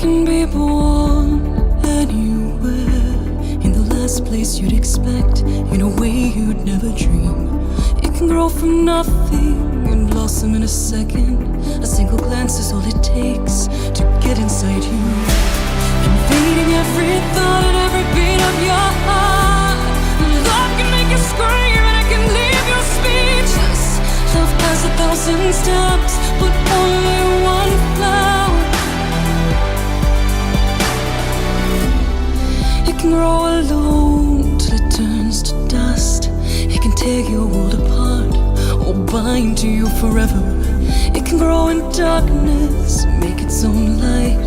can be born anywhere, in the last place you'd expect, in a way you'd never dream. It can grow from nothing and blossom in a second. A single glance is all it takes to get inside you, invading every thought and every beat of your heart. Love can make you scream and it can leave you speechless. Love has 1,000 stems, but only one flower. It can grow alone till it turns to dust. It can tear your world apart or bind to you forever. It can grow in darkness, make its own light,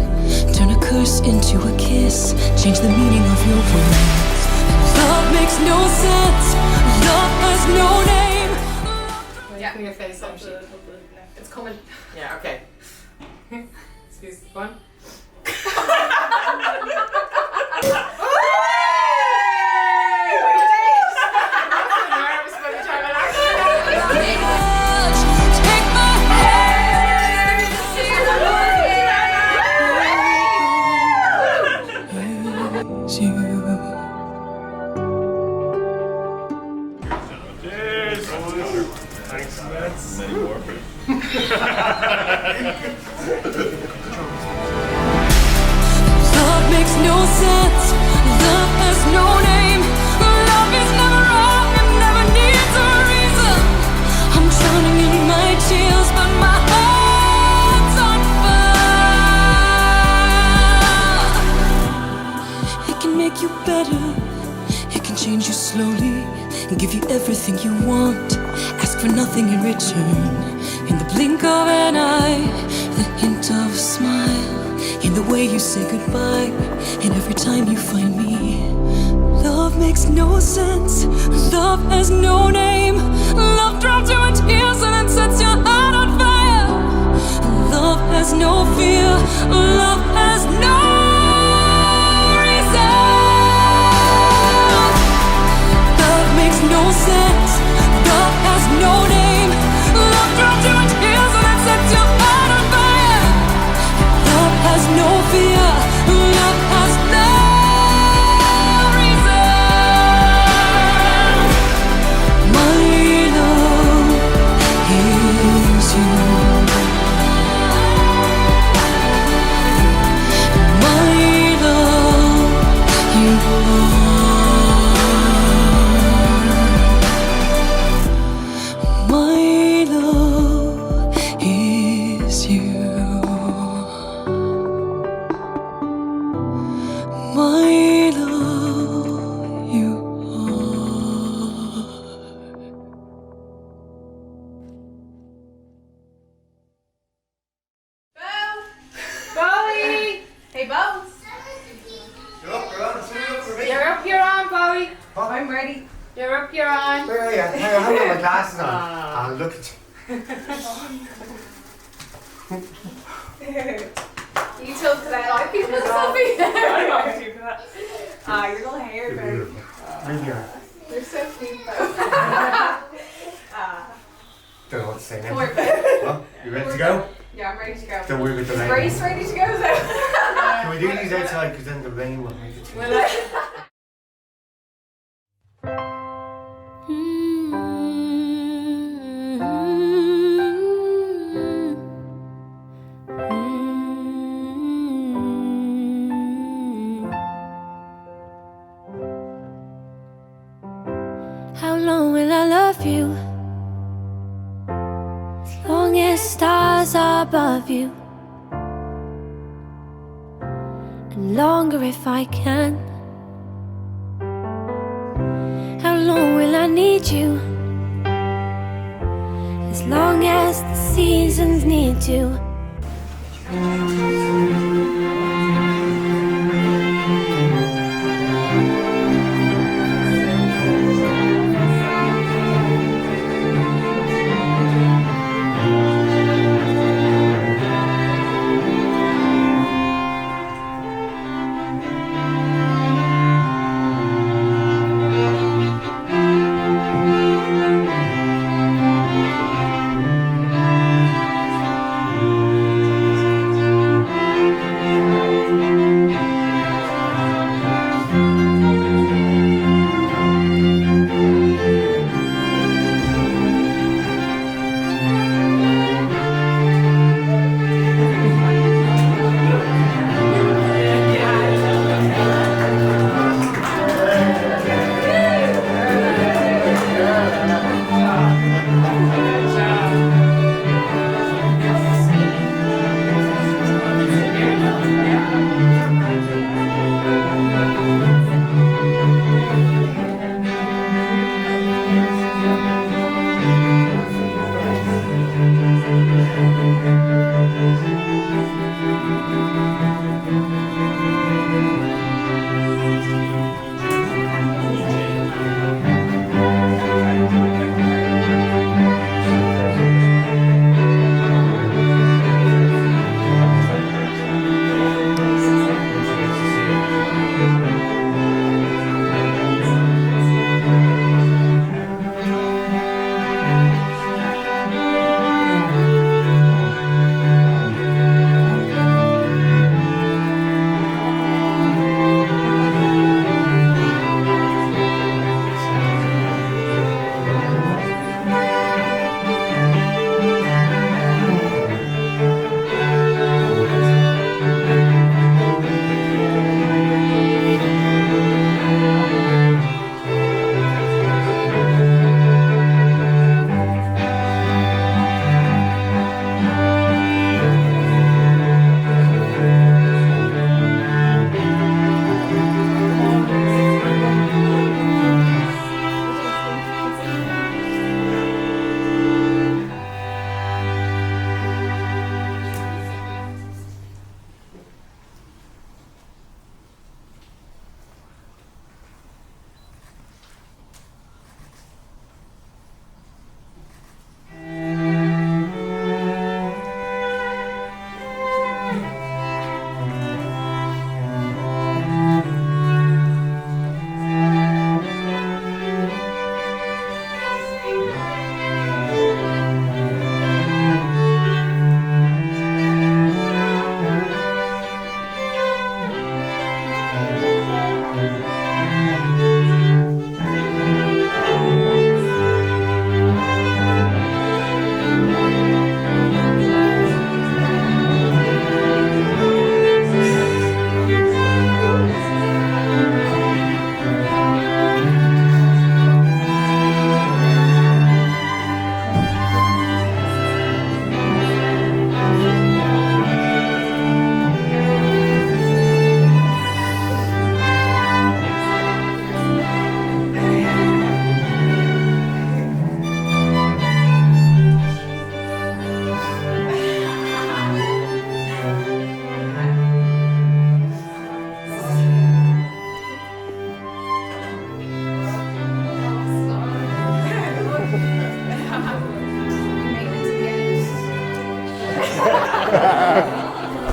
turn a curse into a kiss, change the meaning of your words. Love makes no sense, love has no name. Yeah, your face on sheet. It's coming. Yeah, okay. Excuse one. Love makes no sense, love has no name. Love is never wrong and never needs a reason. I'm drowning in my tears, but my heart's on fire. It can make you better, it can change you slowly, and give you everything you want. Ask for nothing in return. In the blink of an eye, the hint of a smile, in the way you say goodbye, and every time you find me. Love makes no sense, love has no name. Love drops you in tears and then sets your heart on fire. Love has no fear, love has no reason. Love makes no sense, love has no name. Love drops you in tears and then sets your heart on fire. Love has no fear, love has no reason. My love is you. My love, you are. My love is you. My love, you are. Bowie! Hey, Bows! You're up, you're on. You're up, you're on, Bowie. What? I'm ready. You're up, you're on. Where are you? Hey, I haven't got my glasses on. Oh, look at You took that off. You took Sophie. Ah, your little hair, you. baby. Beautiful. Right here. You're so cute, Bow. Don't know what to say now. Come here, Bow. What? You ready to go? Yeah, I'm ready to go. Don't worry about the Is rain. Grace ready to go, though? Can we do these outside? Because then the rain will make it too Will much. it? How long will I love you? As long as stars are above you, and longer if I can. How long will I need you? As long as the seasons need you.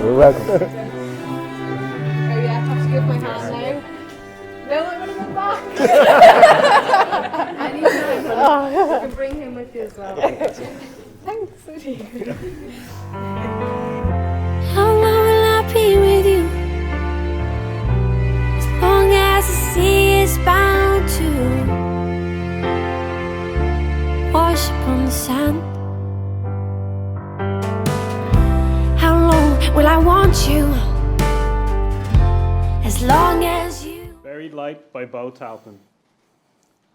You're welcome. Oh yeah, I have to give my hand now. No, I'm gonna go back. Anytime. You can bring him with you as well. Thanks, sweetie. How long will I be with you? As long as the sea is bound to wash upon the sand. How long will I want you? As long as you. Buried Light by Bo Talton.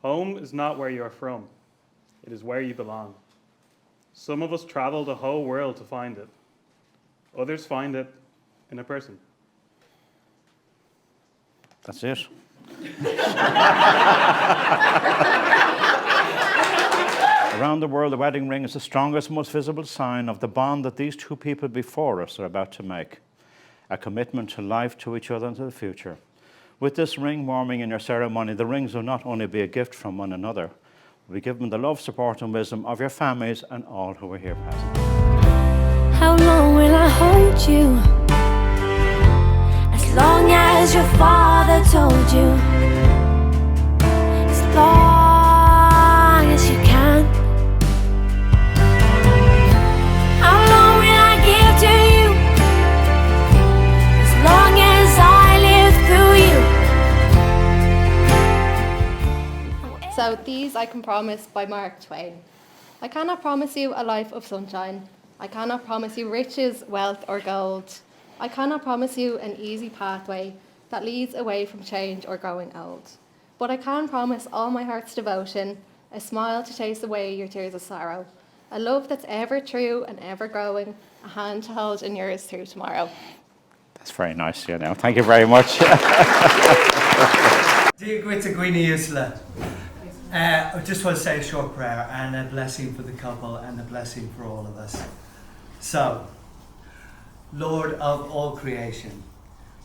Home is not where you're from. It is where you belong. Some of us travel the whole world to find it. Others find it in a person. That's it. Around the world, the wedding ring is the strongest, most visible sign of the bond that these two people before us are about to make. A commitment to life, to each other, and to the future. With this ring warming in your ceremony, the rings will not only be a gift from one another, will be given the love, support, and wisdom of your families and all who are here present. How long will I hold you? As long as your father told you. As long as you can. How long will I give to you? As long as I live through you. So these I can promise by Mark Twain. I cannot promise you a life of sunshine. I cannot promise you riches, wealth or gold. I cannot promise you an easy pathway that leads away from change or growing old. But I can promise all my heart's devotion, a smile to chase away your tears of sorrow, a love that's ever true and ever growing, a hand to hold in yours through tomorrow. That's very nice, you know. Thank you very much. Dear Gwita Gwini Yusla, I just want to say a short prayer and a blessing for the couple and a blessing for all of us. So, Lord of all creation,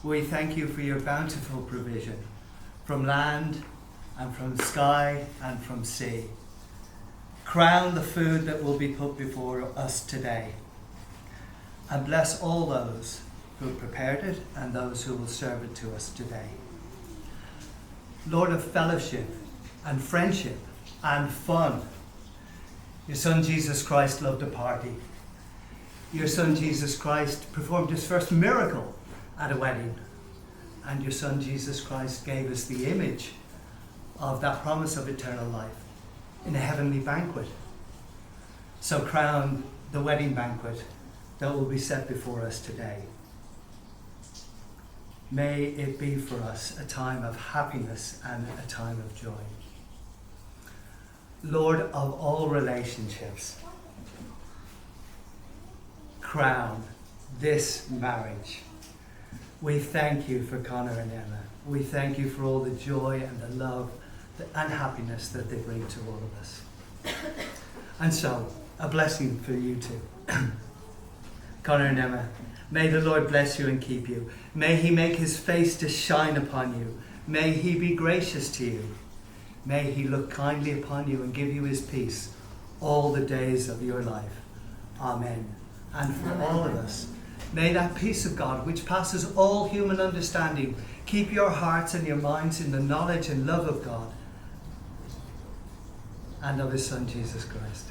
we thank you for your bountiful provision from land and from sky and from sea. Crown the food that will be put before us today and bless all those who have prepared it and those who will serve it to us today. Lord of fellowship and friendship and fun, your Son Jesus Christ loved a party. Your Son Jesus Christ performed his first miracle at a wedding. And your Son Jesus Christ gave us the image of that promise of eternal life in a heavenly banquet. So crown the wedding banquet that will be set before us today. May it be for us a time of happiness and a time of joy. Lord of all relationships, crown this marriage. We thank you for Connor and Emma. We thank you for all the joy and the love and happiness that they bring to all of us. And so, a blessing for you too. Connor and Emma, may the Lord bless you and keep you. May he make his face to shine upon you. May he be gracious to you. May he look kindly upon you and give you his peace all the days of your life. Amen. And for all of us, may that peace of God, which passes all human understanding, keep your hearts and your minds in the knowledge and love of God and of his Son, Jesus Christ.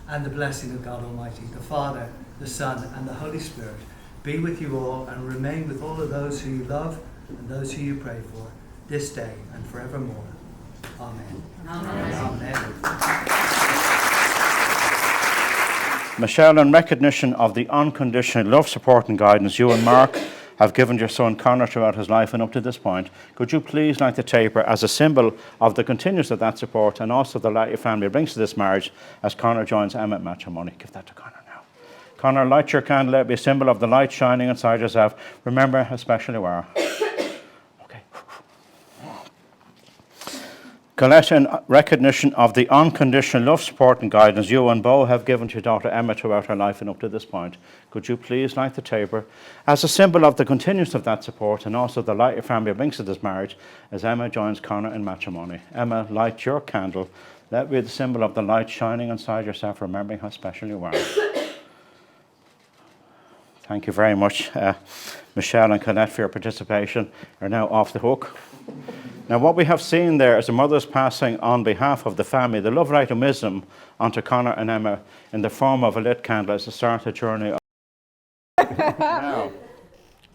And the blessing of God Almighty, the Father, the Son, and the Holy Spirit, be with you all and remain with all of those who you love and those who you pray for this day and forevermore. Amen. Amen. Amen. Michelle, in recognition of the unconditional love, support and guidance you and Mark have given your son Connor throughout his life and up to this point, could you please light the taper as a symbol of the continuance of that support and also the light your family brings to this marriage as Connor joins Emma at matrimony? Give that to Connor now. Connor, light your candle. Let it be a symbol of the light shining inside yourself. Remember how special you are. Colette, in recognition of the unconditional love, support and guidance you and Bo have given to your daughter Emma throughout her life and up to this point, could you please light the taper as a symbol of the continuance of that support and also the light your family brings to this marriage as Emma joins Connor in matrimony. Emma, light your candle. Let be the symbol of the light shining inside yourself, remembering how special you are. Thank you very much, Michelle and Colette, for your participation. You're now off the hook. Now, what we have seen there is the mothers passing on behalf of the family the love light of wisdom onto Conor and Emma in the form of a lit candle as the start of the journey. Now,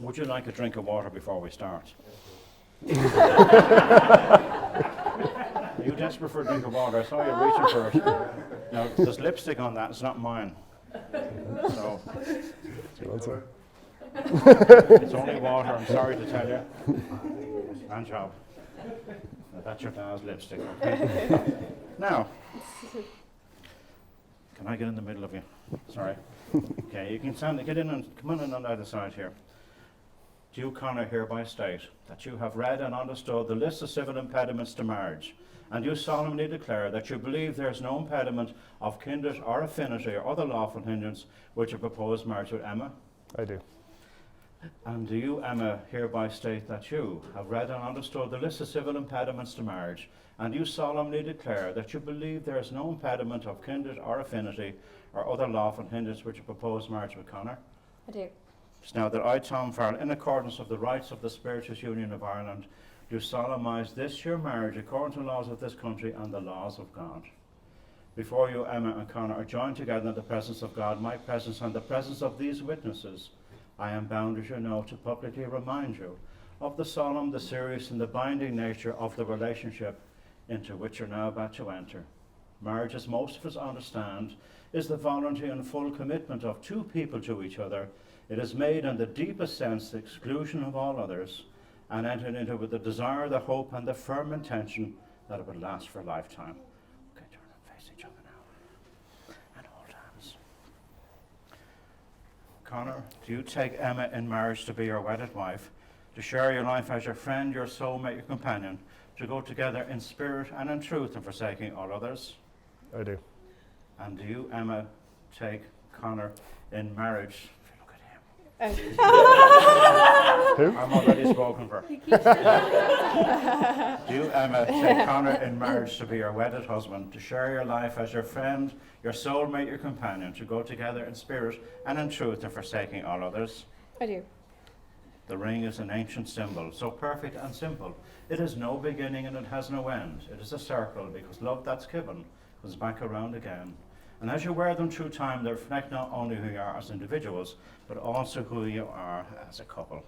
would you like a drink of water before we start? Are you desperate for a drink of water? I saw you reaching for it. Now, there's lipstick on that. It's not mine. So, it's only water, I'm sorry to tell you. Grand job. Now, that's your dad's lipstick. Okay. Now, can I get in the middle of you? Sorry. Okay, you can stand, get in and come in on either side here. Do you, Conor, hereby state that you have read and understood the list of civil impediments to marriage, and you solemnly declare that you believe there is no impediment of kindred or affinity or other lawful hindrance which a proposed marriage with Emma? I do. And do you, Emma, hereby state that you have read and understood the list of civil impediments to marriage, and you solemnly declare that you believe there is no impediment of kindred or affinity or other lawful hindrance which a proposed marriage with Conor? I do. Now that I, Tom Farrell, in accordance with the rights of the Spirituous Union of Ireland, do solemnise this your marriage according to the laws of this country and the laws of God. Before you, Emma and Conor, are joined together in the presence of God, my presence, and the presence of these witnesses, I am bound, as you know, to publicly remind you of the solemn, the serious, and the binding nature of the relationship into which you're now about to enter. Marriage, as most of us understand, is the voluntary and full commitment of two people to each other. It is made in the deepest sense the exclusion of all others, and entered into with the desire, the hope, and the firm intention that it would last for a lifetime. Okay, turn and face each other now, and hold hands. Conor, do you take Emma in marriage to be your wedded wife, to share your life as your friend, your soulmate, your companion, to go together in spirit and in truth and forsaking all others? I do. And do you, Emma, take Conor in marriage? If you look at him. Who? I'm already spoken for. Do you, Emma, take Conor in marriage to be your wedded husband, to share your life as your friend, your soulmate, your companion, to go together in spirit and in truth and forsaking all others? I do. The ring is an ancient symbol, so perfect and simple. It has no beginning and it has no end. It is a circle, because love that's given comes back around again. And as you wear them through time, they reflect not only who you are as individuals, but also who you are as a couple.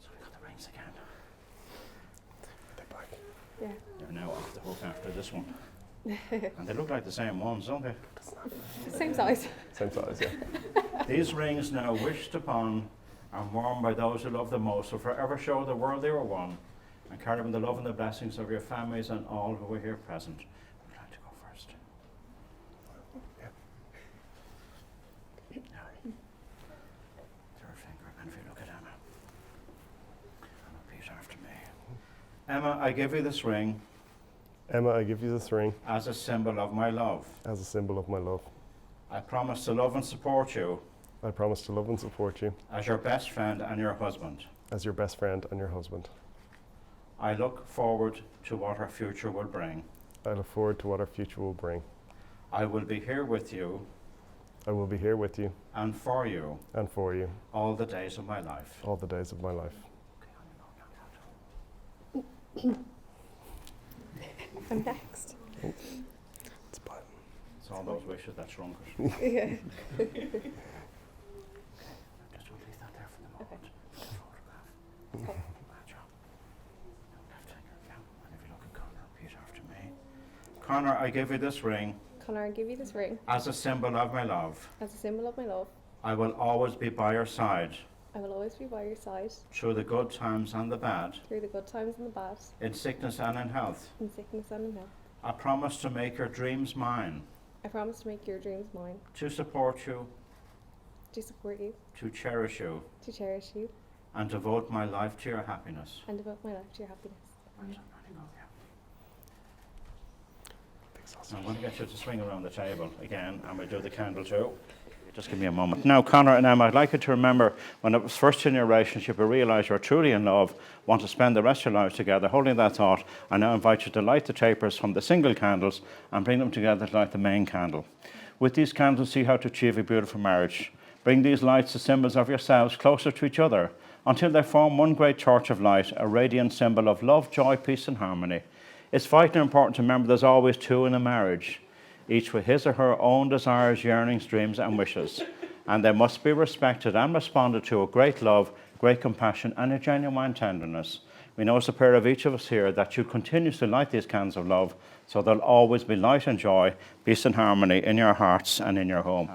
So we got the rings again. They're back. Yeah. They're now off the hook after this one. And they look like the same ones, don't they? Same size. Same size, yeah. These rings now wished upon and worn by those who love the most will forever show the world they were one, and carry them the love and the blessings of your families and all who are here present. Would like to go first? Yeah. Third finger, and if you look at Emma. And repeat after me. Emma, I give you this ring Emma, I give you this ring as a symbol of my love. as a symbol of my love. I promise to love and support you I promise to love and support you as your best friend and your husband. as your best friend and your husband. I look forward to what our future will bring. I look forward to what our future will bring. I will be here with you I will be here with you and for you and for you all the days of my life. all the days of my life. I'm next. It's bad. It's all those wishes that shrunk us. Yeah. Just release that there for the moment. Okay. Photograph. Okay. Bad job. Left finger, yeah. And if you look at Conor, repeat after me. Conor, I give you this ring Conor, I give you this ring as a symbol of my love. as a symbol of my love. I will always be by your side I will always be by your side through the good times and the bad, through the good times and the bad, in sickness and in health. in sickness and in health. I promise to make your dreams mine, I promise to make your dreams mine, to support you, to support you, to cherish you, to cherish you, and devote my life to your happiness. and devote my life to your happiness. I'm going to get you to swing around the table again, and we'll do the candle too. Just give me a moment. Now, Conor and Emma, I'd like you to remember when it was first in your relationship, you realised you were truly in love, want to spend the rest of your lives together. Holding that thought, I now invite you to light the tapers from the single candles and bring them together to light the main candle. With these candles, see how to achieve a beautiful marriage. Bring these lights, the symbols of yourselves, closer to each other until they form one great torch of light, a radiant symbol of love, joy, peace and harmony. It's vitally important to remember there's always two in a marriage, each with his or her own desires, yearnings, dreams and wishes. And they must be respected and responded to with great love, great compassion and a genuine tenderness. We know it's a prayer of each of us here that you continuously light these candles of love so there'll always be light and joy, peace and harmony in your hearts and in your home.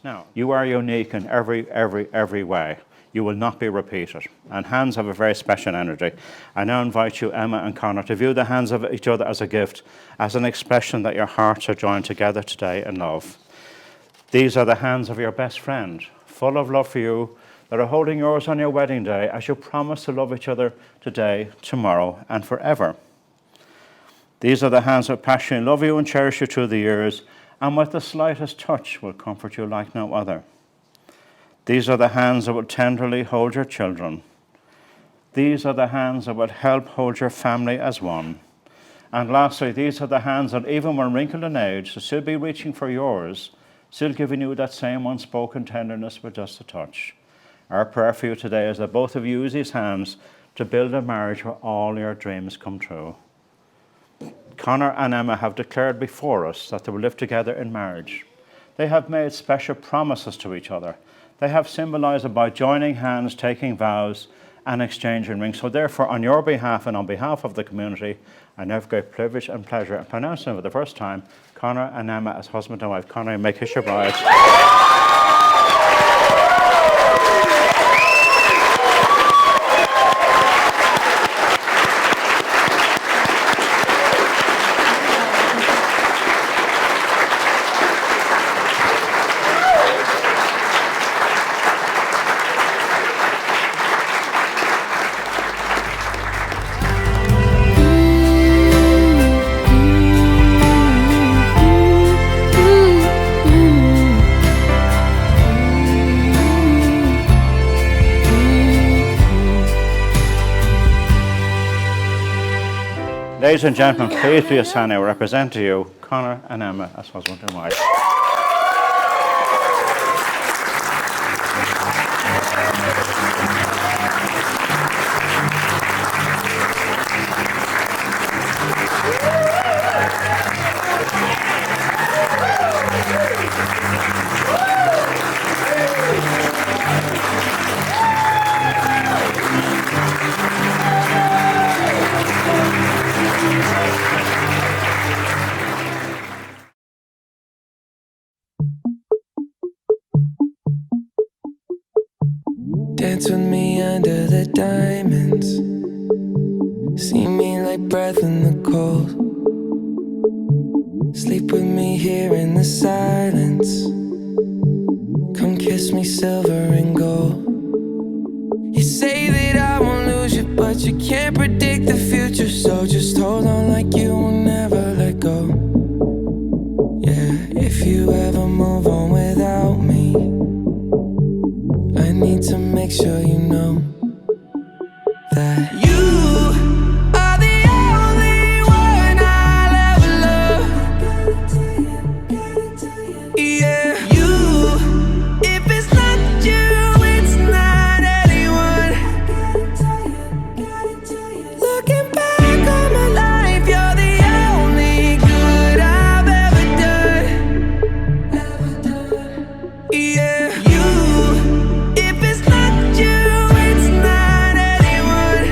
Now, you are unique in every way. You will not be repeated. And hands have a very special energy. I now invite you, Emma and Connor, to view the hands of each other as a gift, as an expression that your hearts are joined together today in love. These are the hands of your best friend, full of love for you, that are holding yours on your wedding day as you promise to love each other today, tomorrow, and forever. These are the hands that passionately love you and cherish you through the years, and with the slightest touch will comfort you like no other. These are the hands that will tenderly hold your children. These are the hands that will help hold your family as one. And lastly, these are the hands that even when wrinkled in age, will still be reaching for yours, still giving you that same unspoken tenderness with just a touch. Our prayer for you today is that both of you use these hands to build a marriage where all your dreams come true. Connor and Emma have declared before us that they will live together in marriage. They have made special promises to each other. They have symbolized it by joining hands, taking vows, and exchanging rings. So therefore, on your behalf and on behalf of the community, I now have great privilege and pleasure in pronouncing for the first time Connor and Emma as husband and wife. Connor, you may kiss your bride. Ladies and gentlemen, please be a stand. I represent to you Connor and Emma as husband and wife. Dance with me under the diamonds. See me like breath in the cold. Sleep with me here in the silence. Come kiss me silver and gold. You say that I won't lose you, but you can't predict the future. So just hold on like you will never let go. Yeah, if you ever move on without me, I need to make sure you know that you are the only one I'll ever love. Yeah, you, if it's not you, it's not anyone. Looking back on my life, you're the only good I've ever done. Yeah, you, if it's not you, it's not anyone.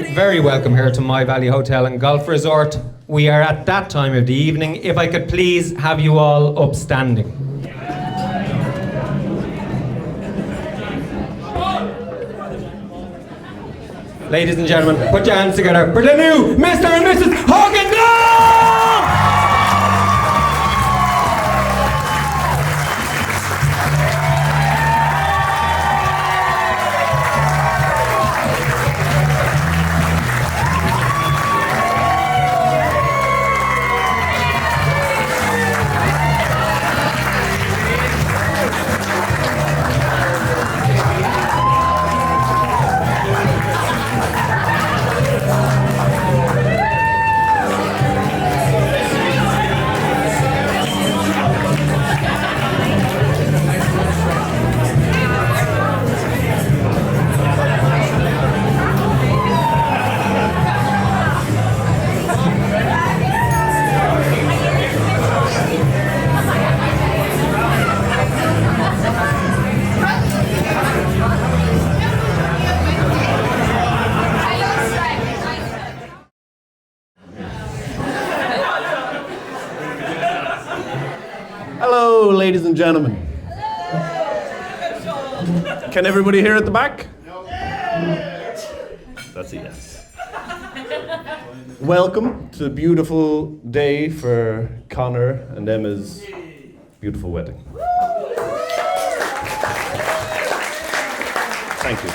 very, very welcome here to My Valley Hotel and Golf Resort. We are at that time of the evening. If I could please have you all upstanding. Ladies and gentlemen, put your hands together for the new Mr. and Mrs. Hogan. Hello, ladies and gentlemen. Can everybody hear at the back? That's a yes. Welcome to the beautiful day for Connor and Emma's beautiful wedding. Thank you.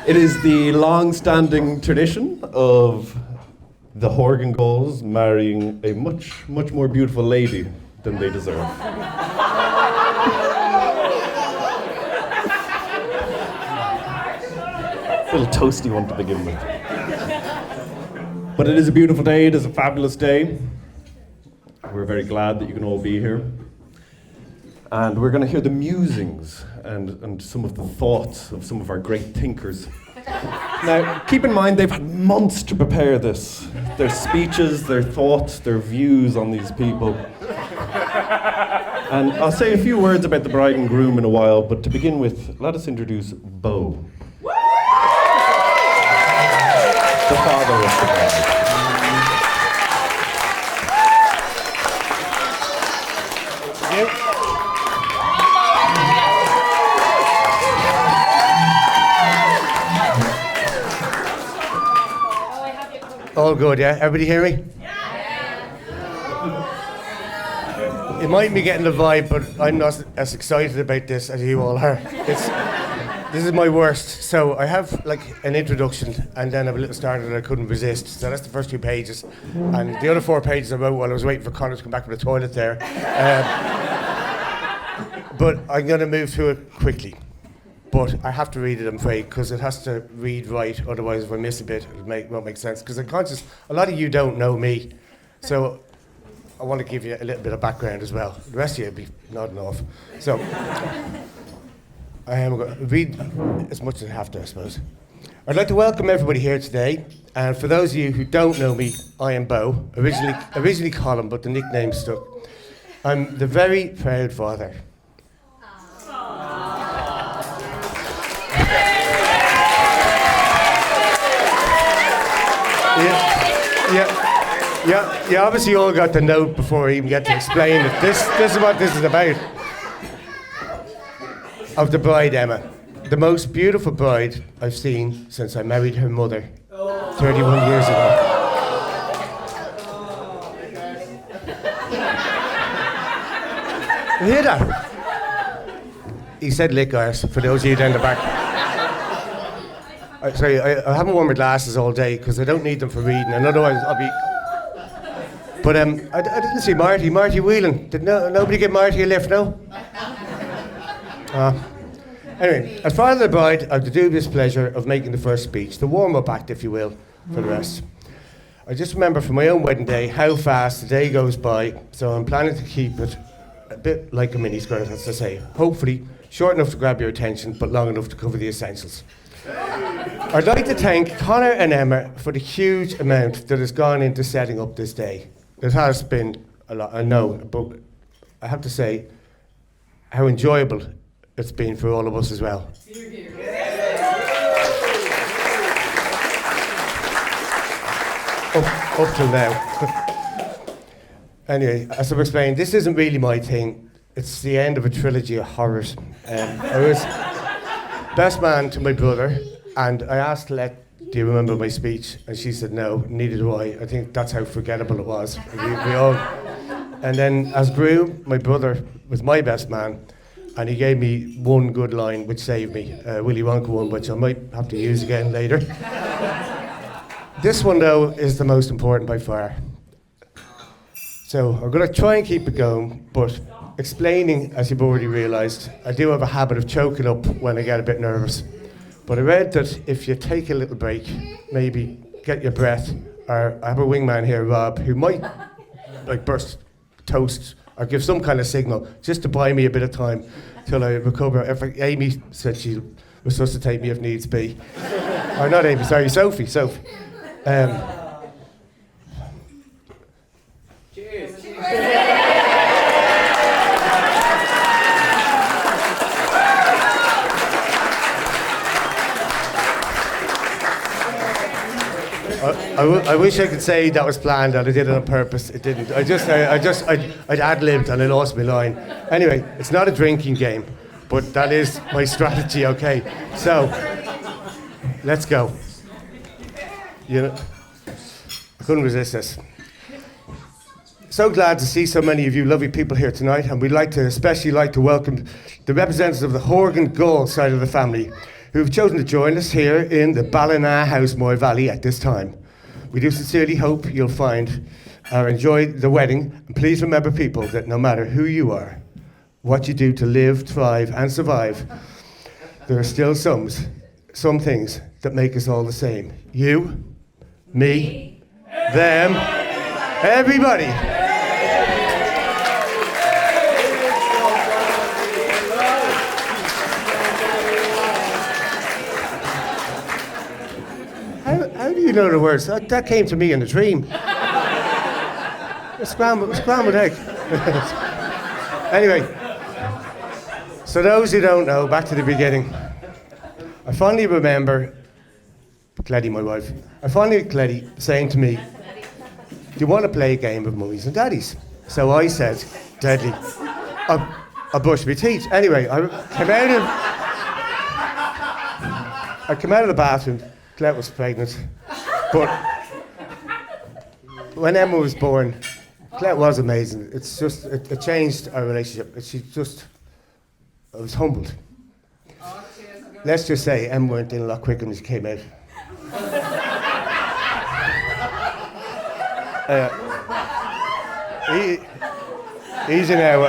It is the long-standing tradition of the Horgan Goals marrying a much more beautiful lady than they deserve. A little toasty one to begin with. But it is a beautiful day, it is a fabulous day. We're very glad that you can all be here. And we're going to hear the musings and some of the thoughts of some of our great thinkers. Now, keep in mind, they've had months to prepare this. Their speeches, their thoughts, their views on these people. And I'll say a few words about the bride and groom in a while, but to begin with, let us introduce Beau. The father of the bride. All good, yeah? Everybody hear me? It might be getting the vibe, but I'm not as excited about this as you all are. This is my worst. So I have like an introduction and then I have a little starter that I couldn't resist. So that's the first 2 pages. And the other 4 pages I wrote while I was waiting for Connor to come back from the toilet there. But I'm going to move through it quickly. But I have to read it, I'm afraid, because it has to read right. Otherwise, if I miss a bit, it won't make sense. Because I'm conscious, a lot of you don't know me. So I want to give you a little bit of background as well. The rest of you will be nodding off. So I am going to read as much as I have to, I suppose. I'd like to welcome everybody here today. And for those of you who don't know me, I am Beau. Originally Colin, but the nickname stuck. I'm the very proud father. Yeah, you obviously all got the note before I even get to explain it. This is what this is about. Of the bride, Emma. The most beautiful bride I've seen since I married her mother 31 years ago. You hear that? He said lick arse, for those of you down the back. Sorry, I haven't worn my glasses all day because I don't need them for reading, and otherwise I'll be... But I didn't see Marty Whelan. Did nobody give Marty a lift, no? Anyway, as father of the bride, I have the dubious pleasure of making the first speech, the warm-up act, if you will, for the rest. I just remember from my own wedding day how fast the day goes by, so I'm planning to keep it a bit like a miniskirt, as I say. Hopefully, short enough to grab your attention, but long enough to cover the essentials. I'd like to thank Connor and Emma for the huge amount that has gone into setting up this day. It has been a lot, I know, but I have to say how enjoyable it's been for all of us as well. Up till now. Anyway, as I've explained, this isn't really my thing. It's the end of a trilogy of horrors. I was best man to my brother, and I asked Let, do you remember my speech? And she said, no, neither do I. I think that's how forgettable it was. We all. And then as Groom, my brother was my best man, and he gave me one good line which saved me, Willy Wonka one, which I might have to use again later. This one, though, is the most important by far. So I'm going to try and keep it going, but explaining, as you've already realised, I do have a habit of choking up when I get a bit nervous. But I read that if you take a little break, maybe get your breath, or I have a wingman here, Rob, who might like burst toast or give some kind of signal just to buy me a bit of time till I recover. Amy said she'll resuscitate me if needs be. Or not Amy, sorry, Sophie. Cheers. I wish I could say that was planned and I did it on purpose. It didn't. I'd ad-libbed and I lost my line. Anyway, it's not a drinking game, but that is my strategy, okay? So, let's go. You know, I couldn't resist this. So glad to see so many of you lovely people here tonight, and we'd especially like to welcome the representatives of the Horgan Gull side of the family, who've chosen to join us here in the Ballina Housemoor Valley at this time. We do sincerely hope you'll find or enjoy the wedding, and please remember, people, that no matter who you are, what you do to live, thrive, and survive, there are still some things that make us all the same. You, me, them, everybody. How do you know the words? That came to me in a dream. A scrambled egg. Anyway, so those who don't know, back to the beginning. I fondly remember Cleddy, my wife, Cleddy saying to me, do you want to play a game of mummies and daddies? So I said, deadly, I brushed my teeth. Anyway, I came out of the bathroom. Clette was pregnant, but when Emma was born, Clette was amazing. It's just, it changed our relationship. I was humbled. Let's just say Emma went in a lot quicker when she came out. Easy now.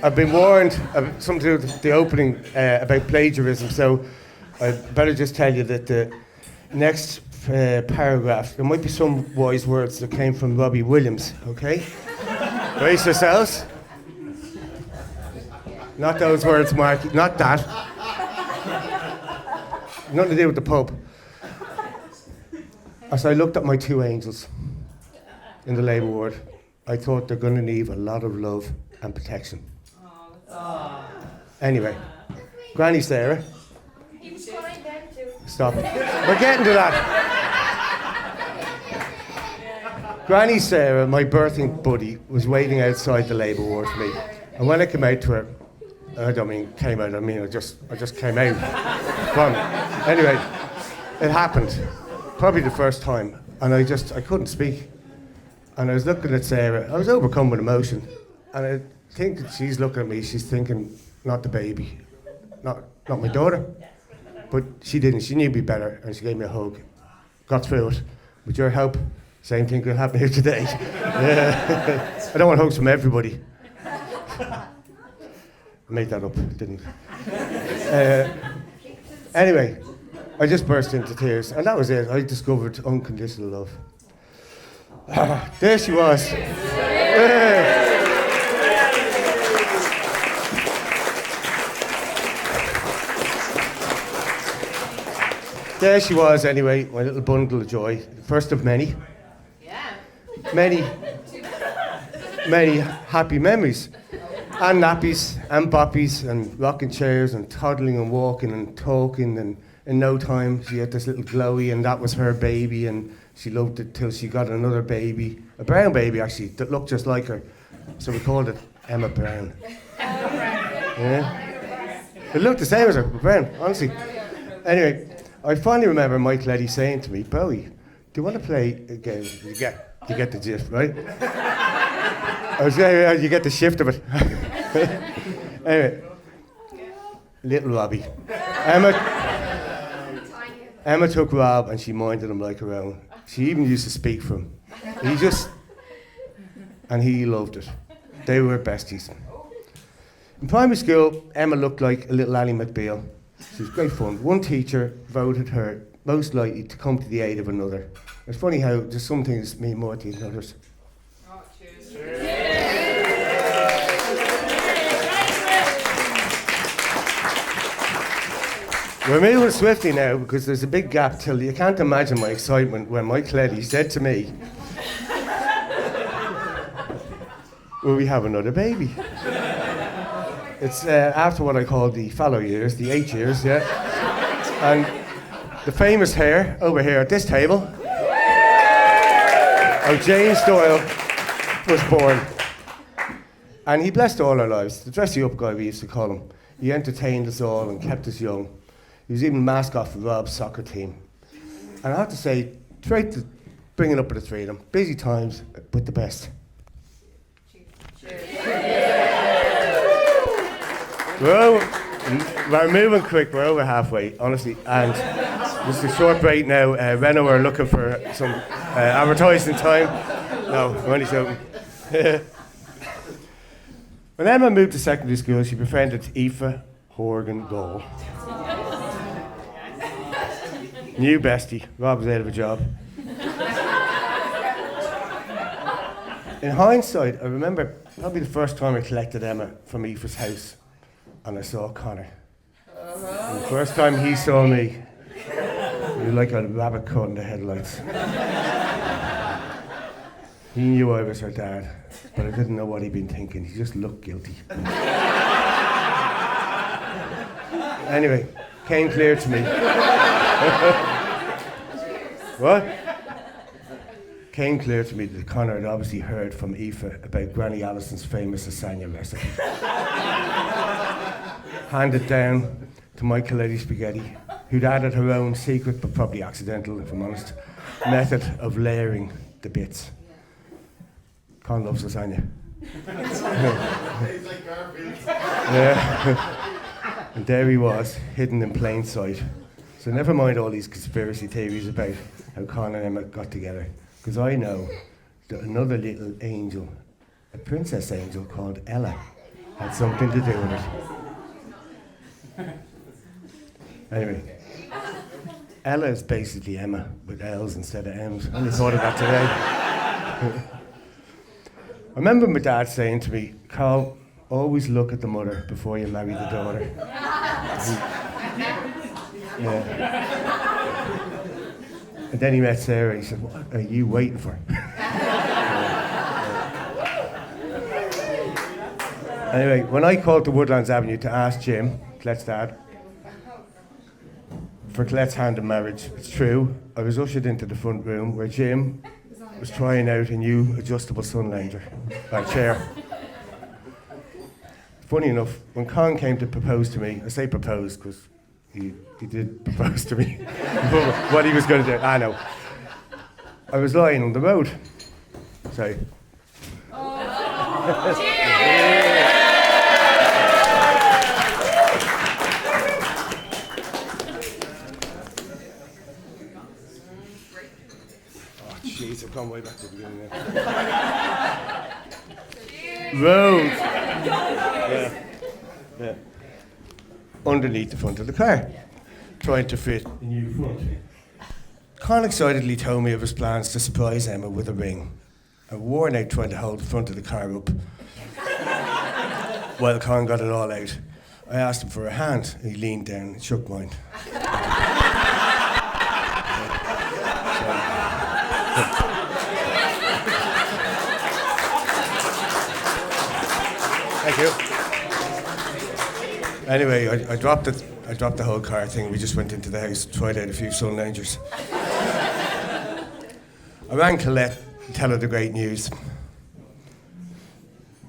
I've been warned of something to do with the opening about plagiarism, so I better just tell you that the next paragraph, there might be some wise words that came from Robbie Williams, okay? Brace yourselves. Not those words, Mark, not that. Nothing to do with the pub. As I looked at my two angels in the labour ward, I thought they're going to need a lot of love and protection. Anyway, Granny Sarah. Stop. We're getting to that. Granny Sarah, my birthing buddy, was waiting outside the labour ward for me. And when I came out to her, I don't mean came out, I mean I just came out. Come on. Anyway, it happened. Probably the first time. And I couldn't speak. And I was looking at Sarah. I was overcome with emotion. And I think that she's looking at me, she's thinking, not the baby. Not my daughter. But she didn't. She knew me better, and she gave me a hug. Got through it. With your help, same thing could happen here today. Yeah. I don't want hugs from everybody. I made that up, didn't I? Anyway, I just burst into tears, and that was it. I discovered unconditional love. There she was. There she was, anyway, my little bundle of joy. First of many. Yeah. Many happy memories. And nappies, and boppies, and rocking chairs, and toddling, and walking, and talking, and in no time she had this little glowy, and that was her baby, and she loved it till she got another baby, a brown baby actually, that looked just like her. So we called it Emma Brown. Yeah. It looked the same as her, Brown, honestly. Anyway, I finally remember Michael Eddy saying to me, Bowie, do you want to play a game? You get the gist, right? I was saying, you get the shift of it. Anyway, little Robbie. Emma took Rob and she minded him like her own. She even used to speak for him. And he loved it. They were besties. In primary school, Emma looked like a little Ally McBeal. She was great fun. One teacher voted her most likely to come to the aid of another. It's funny how just some things mean more to you than others. We're moving swiftly now because there's a big gap till you can't imagine my excitement when Michael Eddy said to me, will we have another baby? It's after what I call the fallow years, the 8 years, yeah. And the famous hair over here at this table of James Doyle was born. And he blessed all our lives. The dressy-up guy, we used to call him. He entertained us all and kept us young. He was even mascot for Rob's soccer team. And I have to say, tried to bring it up with the three of them. Busy times, but the best. We're moving quick, we're over halfway, honestly. And just a short break now. Renault are looking for some advertising time. No, I'm only joking. When Emma moved to secondary school, she befriended Aoife Horgan Gall. New bestie. Rob was out of a job. In hindsight, I remember probably the first time I collected Emma from Aoife's house and I saw Connor. And the first time he saw me, he was like a rabbit caught in the headlights. He knew I was her dad, but I didn't know what he'd been thinking. He just looked guilty. Anyway, came clear to me. What? Came clear to me that Connor had obviously heard from Aoife about Granny Allison's famous lasagna recipe. Handed down to Michael Eddy Spaghetti, who'd added her own secret, but probably accidental, if I'm honest, method of layering the bits. Con loves lasagna. Yeah. And there he was, hidden in plain sight. So never mind all these conspiracy theories about how Con and Emma got together, because I know that another little angel, a princess angel called Ella, had something to do with it. Anyway, Ella is basically Emma with L's instead of M's. I only thought of that today. I remember my dad saying to me, Carl, always look at the mother before you marry the daughter. Yeah. And then he met Sarah, he said, what are you waiting for? Anyway, when I called to Woodlands Avenue to ask Jim, Colette's dad, for Colette's hand in marriage, it's true, I was ushered into the front room where Jim was trying out a new adjustable sun lounger, chair. Funny enough, when Con came to propose to me, I say propose because he did propose to me, what he was going to do, I know. I was lying on the road. Sorry. Jeez, I've gone way back to the beginning now. Road. Yeah. Underneath the front of the car, trying to fit a new front. Con excitedly told me of his plans to surprise Emma with a ring. I worn out trying to hold the front of the car up. While Con got it all out, I asked him for a hand, and he leaned down and shook mine. Thank you. Anyway, I dropped it. I dropped the whole car thing. We just went into the house, tried out a few sun loungers. I rang Colette to tell her the great news.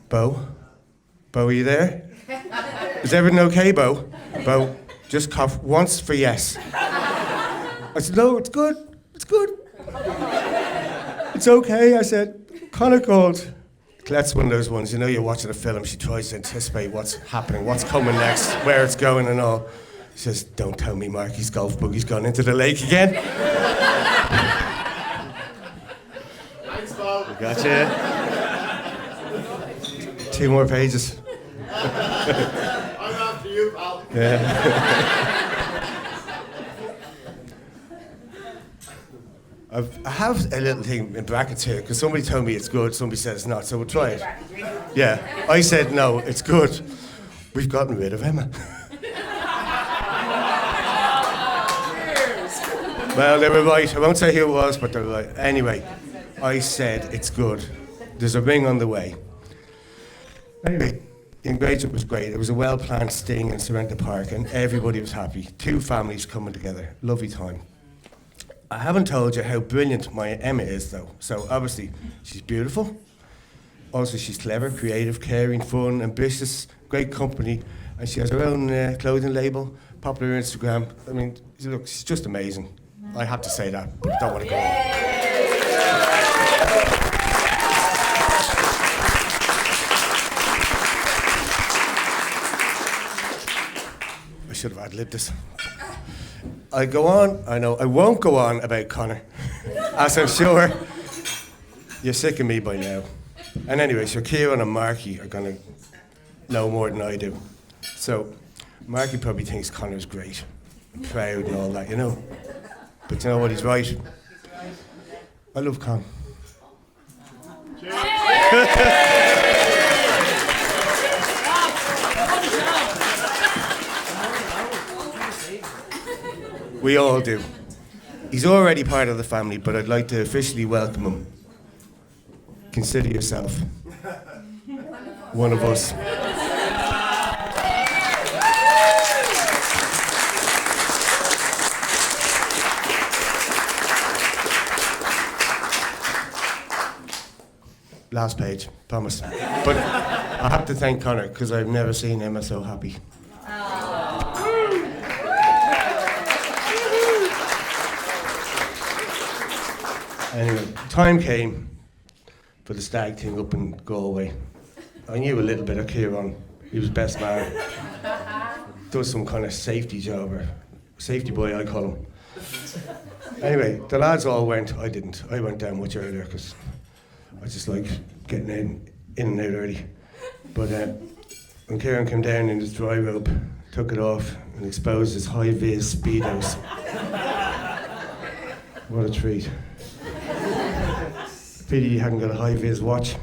Bo, are you there? Is everything okay, Bo? Bo, just cough once for yes. I said, no, it's good. It's good. It's okay, I said. Connor called. Colette's one of those ones, you know, you're watching a film, she tries to anticipate what's happening, what's coming next, where it's going and all. She says, don't tell me Marky's golf buggy's gone into the lake again. Thanks, Bob. Gotcha. 2 more pages. I'm after you, pal. Yeah. I have a little thing in brackets here, because somebody told me it's good, somebody said it's not, so we'll try it. Yeah, I said no, it's good. We've gotten rid of Emma. Well, they were right. I won't say who it was, but they were right. Anyway, I said it's good. There's a ring on the way. Anyway, the engagement was great. It was a well-planned sting in Sorrento Park, and everybody was happy. 2 families coming together. Lovely time. I haven't told you how brilliant my Emma is, though. So, obviously, she's beautiful. Also, she's clever, creative, caring, fun, ambitious, great company. And she has her own clothing label, popular on Instagram. I mean, look, she's just amazing. I have to say that, but I don't want to go on. I should have ad-libbed this. I go on, I know, I won't go on about Connor, as I'm sure you're sick of me by now. And anyway, so Kieran and Marky are going to know more than I do. So, Marky probably thinks Connor's great, proud and all that, you know. But you know what, he's right. I love Con. We all do. He's already part of the family, but I'd like to officially welcome him. Consider yourself one of us. Last page, promise. But I have to thank Connor, because I've never seen Emma so happy. Anyway, time came for the stag thing up in Galway. I knew a little bit of Kieran. He was best man. Does some kind of safety job, or safety boy, I call him. Anyway, the lads all went. I didn't. I went down much earlier because I just like getting in and out early. But when Kieran came down in his dry robe, took it off and exposed his high-vis speedos. What a treat. Pity he hadn't got a high-vis watch.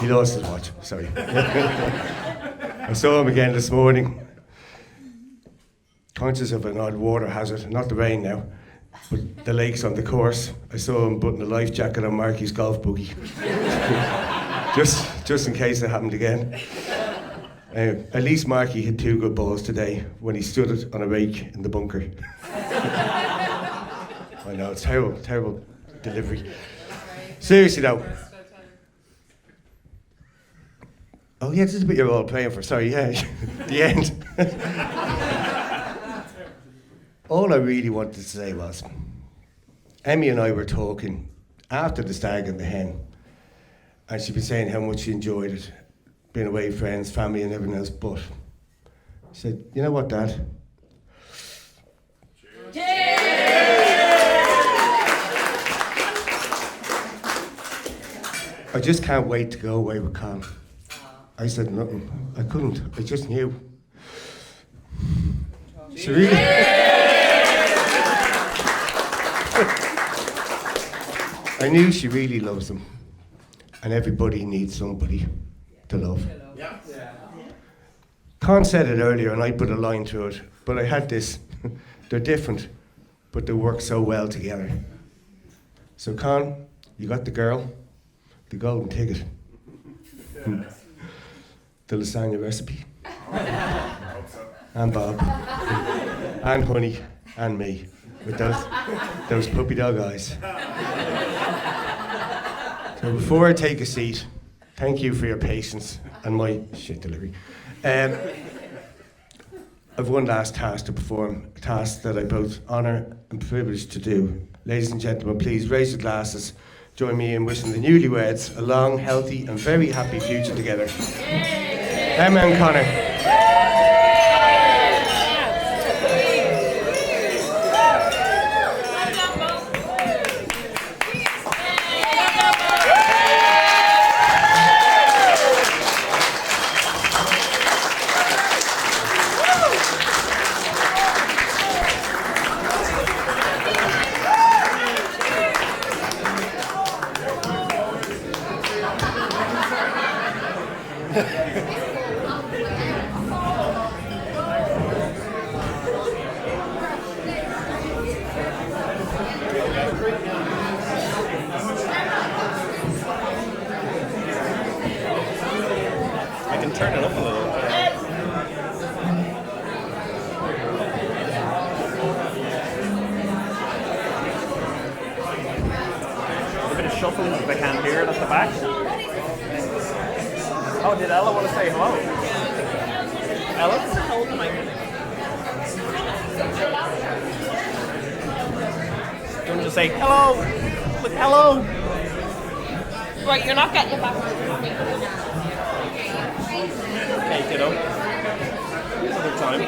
He lost his watch, sorry. I saw him again this morning. Conscious of an odd water hazard, not the rain now, but the lake's on the course. I saw him putting a life jacket on Marky's golf buggy. just in case it happened again. At least Marky hit 2 good balls today when he stood it on a rake in the bunker. I know, it's terrible, terrible delivery. Seriously though. Oh yeah, this is what you're all praying for, sorry, yeah, the end. All I really wanted to say was, Emmy and I were talking after the stag and the hen, and she'd been saying how much she enjoyed it, being away with friends, family and everything else, but she said, you know what, Dad? I just can't wait to go away with Con. I said nothing. I couldn't. I just knew. She really... I knew she really loves him. And everybody needs somebody to love. Con said it earlier and I put a line through it, but I had this. They're different, but they work so well together. So Con, you got the girl, the golden ticket. The lasagna recipe. And Bob. And Honey. And me. With those puppy dog eyes. So before I take a seat, thank you for your patience and my shit delivery. I've one last task to perform, a task that I both honour and privileged to do. Ladies and gentlemen, please raise your glasses. Join me in wishing the newlyweds a long, healthy and very happy future together. Emma and Connor. Shuffling because I can't hear it at the back. Oh, did Ella want to say hello? Ella? Hold the mic. Do you want to just say hello? Look, hello. Right, you're not getting it back. Okay, kiddo. Another time.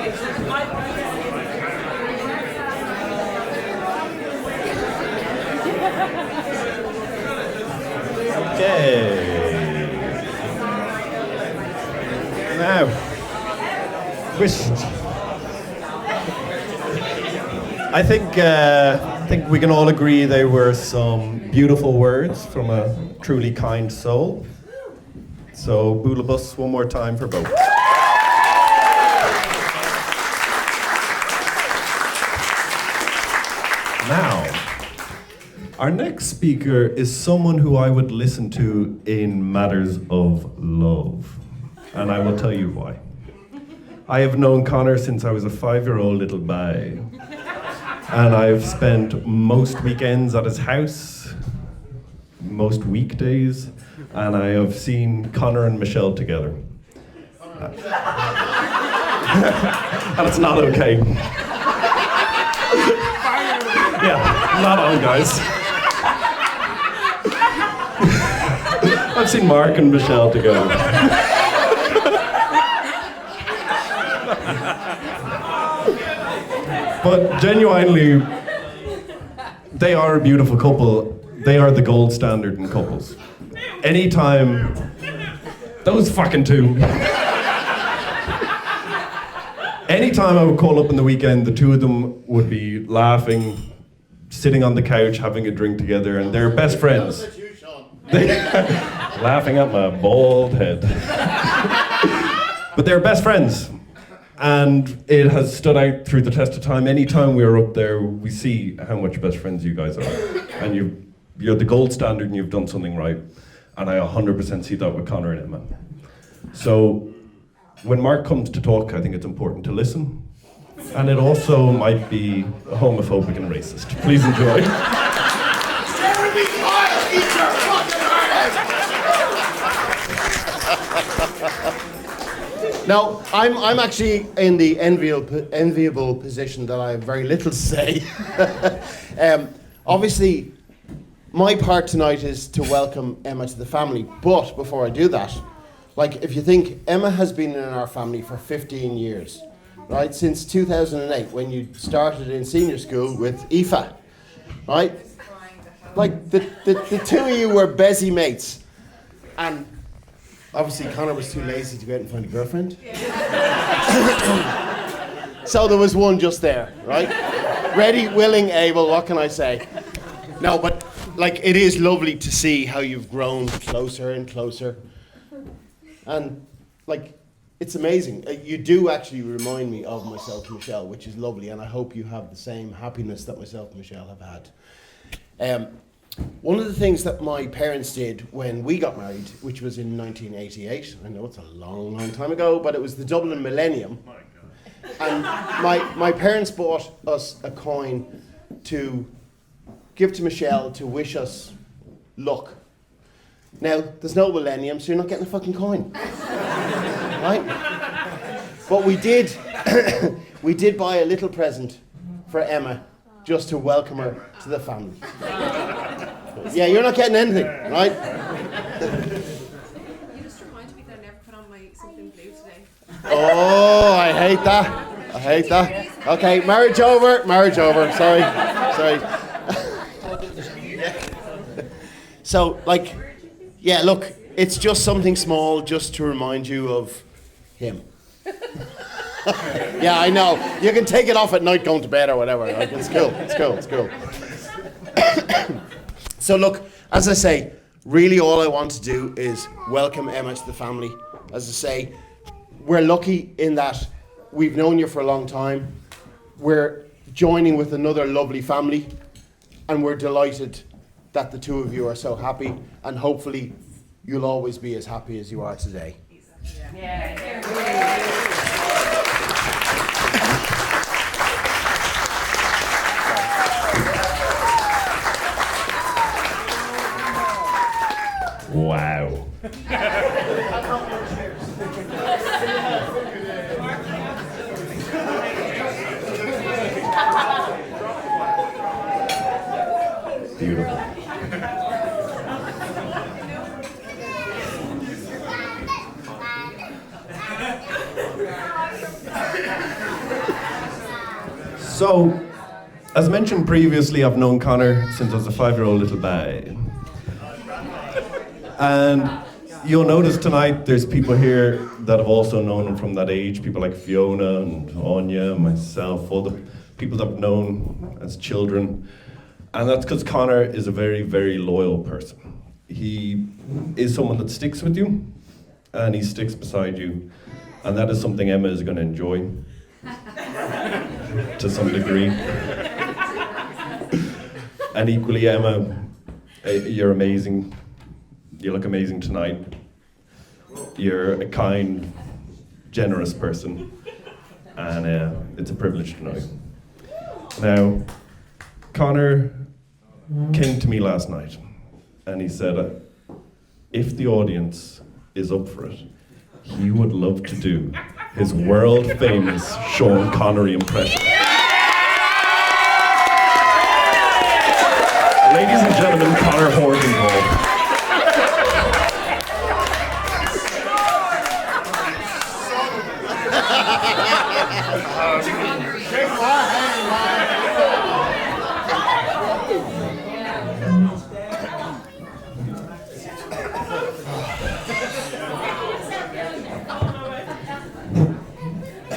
Okay. Now, questions. I think we can all agree they were some beautiful words from a truly kind soul. So, Boolabus one more time for both. Now, our next speaker is someone who I would listen to in matters of love. And I will tell you why. I have known Connor since I was a 5-year-old little boy. And I've spent most weekends at his house, most weekdays, and I have seen Connor and Michelle together. And it's not okay. Yeah, not on, guys. I've seen Mark and Michelle together. But genuinely, they are a beautiful couple. They are the gold standard in couples. Anytime, those fucking two. Anytime I would call up on the weekend, the two of them would be laughing, sitting on the couch, having a drink together, and they're best friends. Laughing at my bald head. But they're best friends. And it has stood out through the test of time. Anytime we're up there, we see how much best friends you guys are. And you're the gold standard and you've done something right. And I 100% see that with Connor and Emma. So when Mark comes to talk, I think it's important to listen. And it also might be homophobic and racist. Please enjoy. Now, I'm actually in the enviable position that I have very little to say. Obviously, my part tonight is to welcome Emma to the family. But before I do that, like, if you think, Emma has been in our family for 15 years, right? Since 2008, when you started in senior school with Aoife, right? Like, the two of you were busy mates. And obviously, Connor was too lazy to go out and find a girlfriend. So there was one just there, right? Ready, willing, able, what can I say? No, but, like, it is lovely to see how you've grown closer and closer. And, like, it's amazing. You do actually remind me of myself and Michelle, which is lovely, and I hope you have the same happiness that myself and Michelle have had. One of the things that my parents did when we got married, which was in 1988, I know it's a long, long time ago, but it was the Dublin Millennium. And my parents bought us a coin to give to Michelle to wish us luck. Now, there's no millennium, so you're not getting a fucking coin. Right? But we did, we did buy a little present for Emma just to welcome her to the family. Yeah, you're not getting anything, right? You just reminded me that I never put on my something blue today. Oh, I hate that. I hate that. Okay, marriage over, sorry. So, like, yeah, look, it's just something small just to remind you of him. Yeah, I know. You can take it off at night going to bed or whatever. Like, it's cool. So look, as I say, really all I want to do is welcome Emma to the family. As I say, we're lucky in that we've known you for a long time. We're joining with another lovely family, and we're delighted that the two of you are so happy, and hopefully you'll always be as happy as you are today. Wow. Beautiful. So, as mentioned previously, I've known Connor since I was a 5-year-old little boy. And you'll notice tonight there's people here that have also known him from that age, people like Fiona and Anya, myself, all the people that I've known as children. And that's because Connor is a very, very loyal person. He is someone that sticks with you, and he sticks beside you. And that is something Emma is going to enjoy, to some degree. And equally, Emma, you're amazing. You look amazing tonight. You're a kind, generous person, and it's a privilege to know you. Now, Connor came to me last night, and he said, if the audience is up for it, he would love to do his world-famous Sean Connery impression. Ladies and gentlemen, Connor Hortonwall.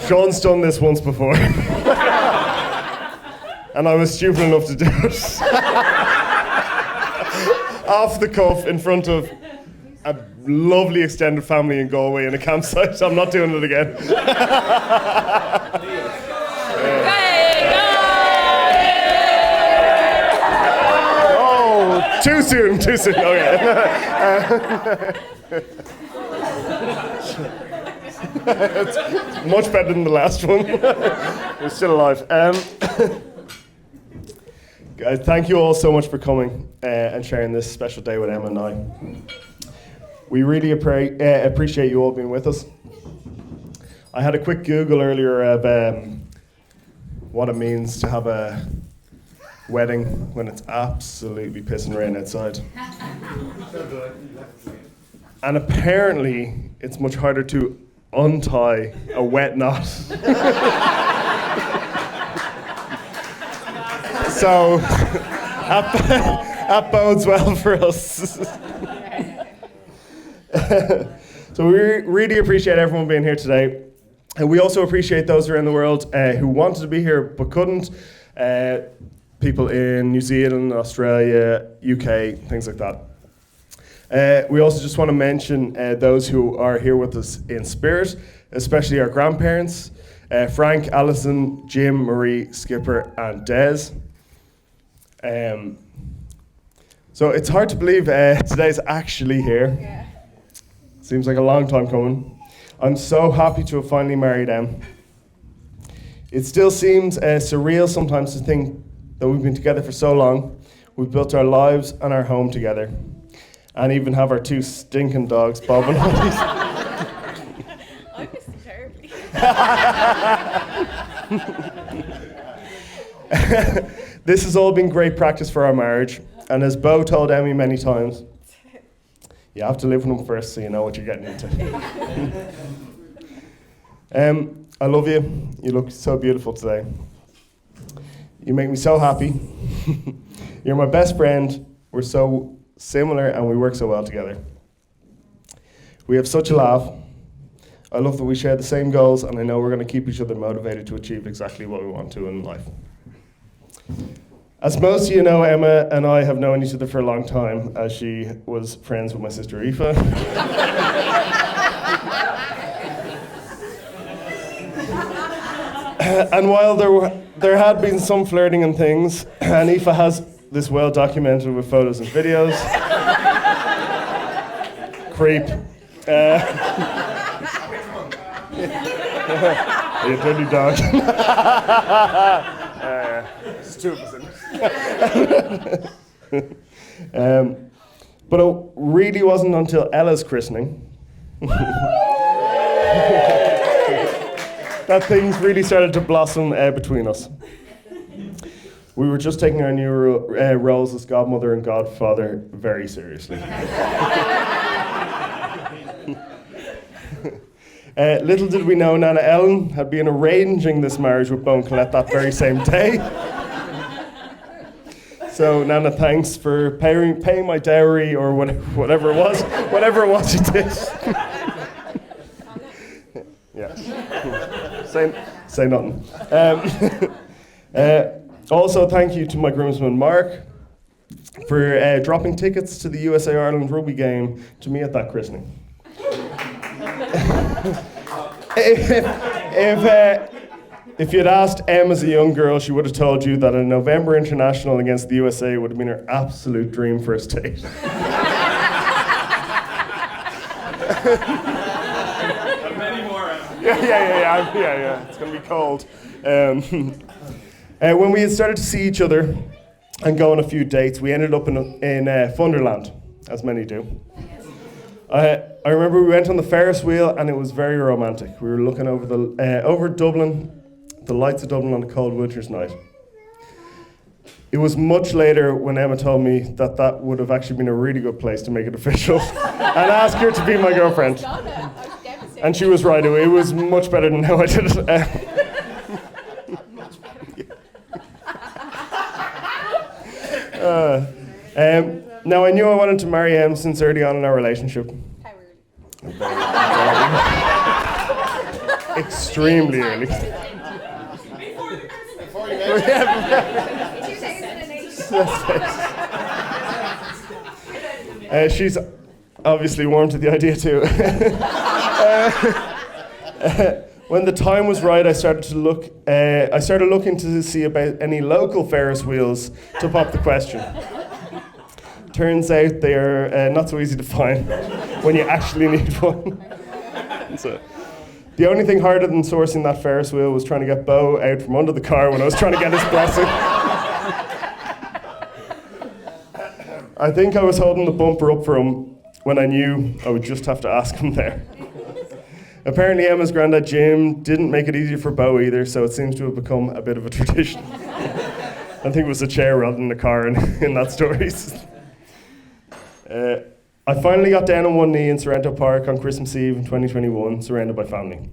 Sean's done this once before. And I was stupid enough to do it. Off the cuff in front of a lovely extended family in Galway in a campsite. I'm not doing it again. Oh, too soon. Okay. It's much better than the last one. We're still alive. Guys, thank you all so much for coming and sharing this special day with Emma and I. We really appreciate you all being with us. I had a quick Google earlier of what it means to have a wedding when it's absolutely pissing rain outside. And apparently, it's much harder to untie a wet knot. So that bodes well for us. So we really appreciate everyone being here today. And we also appreciate those around the world who wanted to be here but couldn't. People in New Zealand, Australia, UK, things like that. We also just want to mention those who are here with us in spirit, especially our grandparents, Frank, Alison, Jim, Marie, Skipper, and Des. So it's hard to believe today's actually here. Yeah. Seems like a long time coming. I'm so happy to have finally married Em. It still seems surreal sometimes to think that we've been together for so long. We've built our lives and our home together, and even have our two stinking dogs, Bob and Holly. I miss them terribly. This has all been great practice for our marriage, and as Bo told Emmy many times, you have to live with them first so you know what you're getting into. I love you. You look so beautiful today. You make me so happy. You're my best friend. We're so similar and we work so well together. We have such a laugh. I love that we share the same goals, and I know we're going to keep each other motivated to achieve exactly what we want to in life. As most of you know, Emma and I have known each other for a long time, as she was friends with my sister Aoife. And while there had been some flirting and things, and Aoife has this well documented with photos and videos. Creep. You dirty dog. It's 2%. But it really wasn't until Ella's christening that things really started to blossom between us. We were just taking our new roles as godmother and godfather very seriously. Little did we know Nana Ellen had been arranging this marriage with Bo and Colette that very same day. So Nana, thanks for paying my dowry or whatever it was you did. Yeah. Say nothing. Also, thank you to my groomsman Mark for dropping tickets to the USA Ireland rugby game to me at that christening. If you'd asked Em as a young girl, she would have told you that a November international against the USA would have been her absolute dream first date. And many more. Yeah. It's going to be cold. When we had started to see each other and go on a few dates, we ended up in Funderland, as many do. I remember we went on the Ferris wheel and it was very romantic. We were looking over Dublin, the lights of Dublin on a cold winter's night. It was much later when Emma told me that would have actually been a really good place to make it official and ask her to be my girlfriend. And she was right, it was much better than how I did it. Now I knew I wanted to marry Em since early on in our relationship. How early? Extremely early. Before you met. 2008. She's obviously warm to the idea too. When the time was right, I started looking to see about any local Ferris wheels to pop the question. Turns out they are not so easy to find when you actually need one. So, the only thing harder than sourcing that Ferris wheel was trying to get Bo out from under the car when I was trying to get his blessing. I think I was holding the bumper up for him when I knew I would just have to ask him there. Apparently Emma's granddad Jim didn't make it easier for Bo either, so it seems to have become a bit of a tradition. I think it was a chair rather than a car in that story. I finally got down on one knee in Sorrento Park on Christmas Eve in 2021, surrounded by family.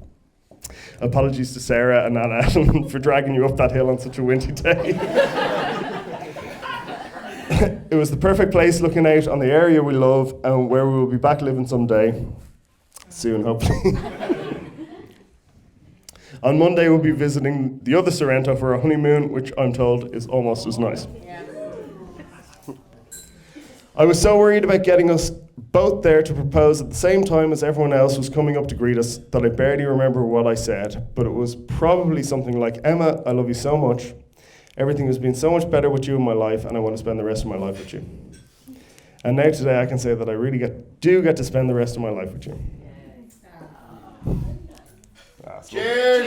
Apologies to Sarah and Nana Ellen for dragging you up that hill on such a windy day. It was the perfect place looking out on the area we love and where we will be back living someday. Soon, hopefully. On Monday, we'll be visiting the other Sorrento for a honeymoon, which I'm told is almost as nice. Yeah. I was so worried about getting us both there to propose at the same time as everyone else was coming up to greet us that I barely remember what I said, but it was probably something like, Emma, I love you so much. Everything has been so much better with you in my life, and I want to spend the rest of my life with you. And now today I can say that I really do get to spend the rest of my life with you. Cheers!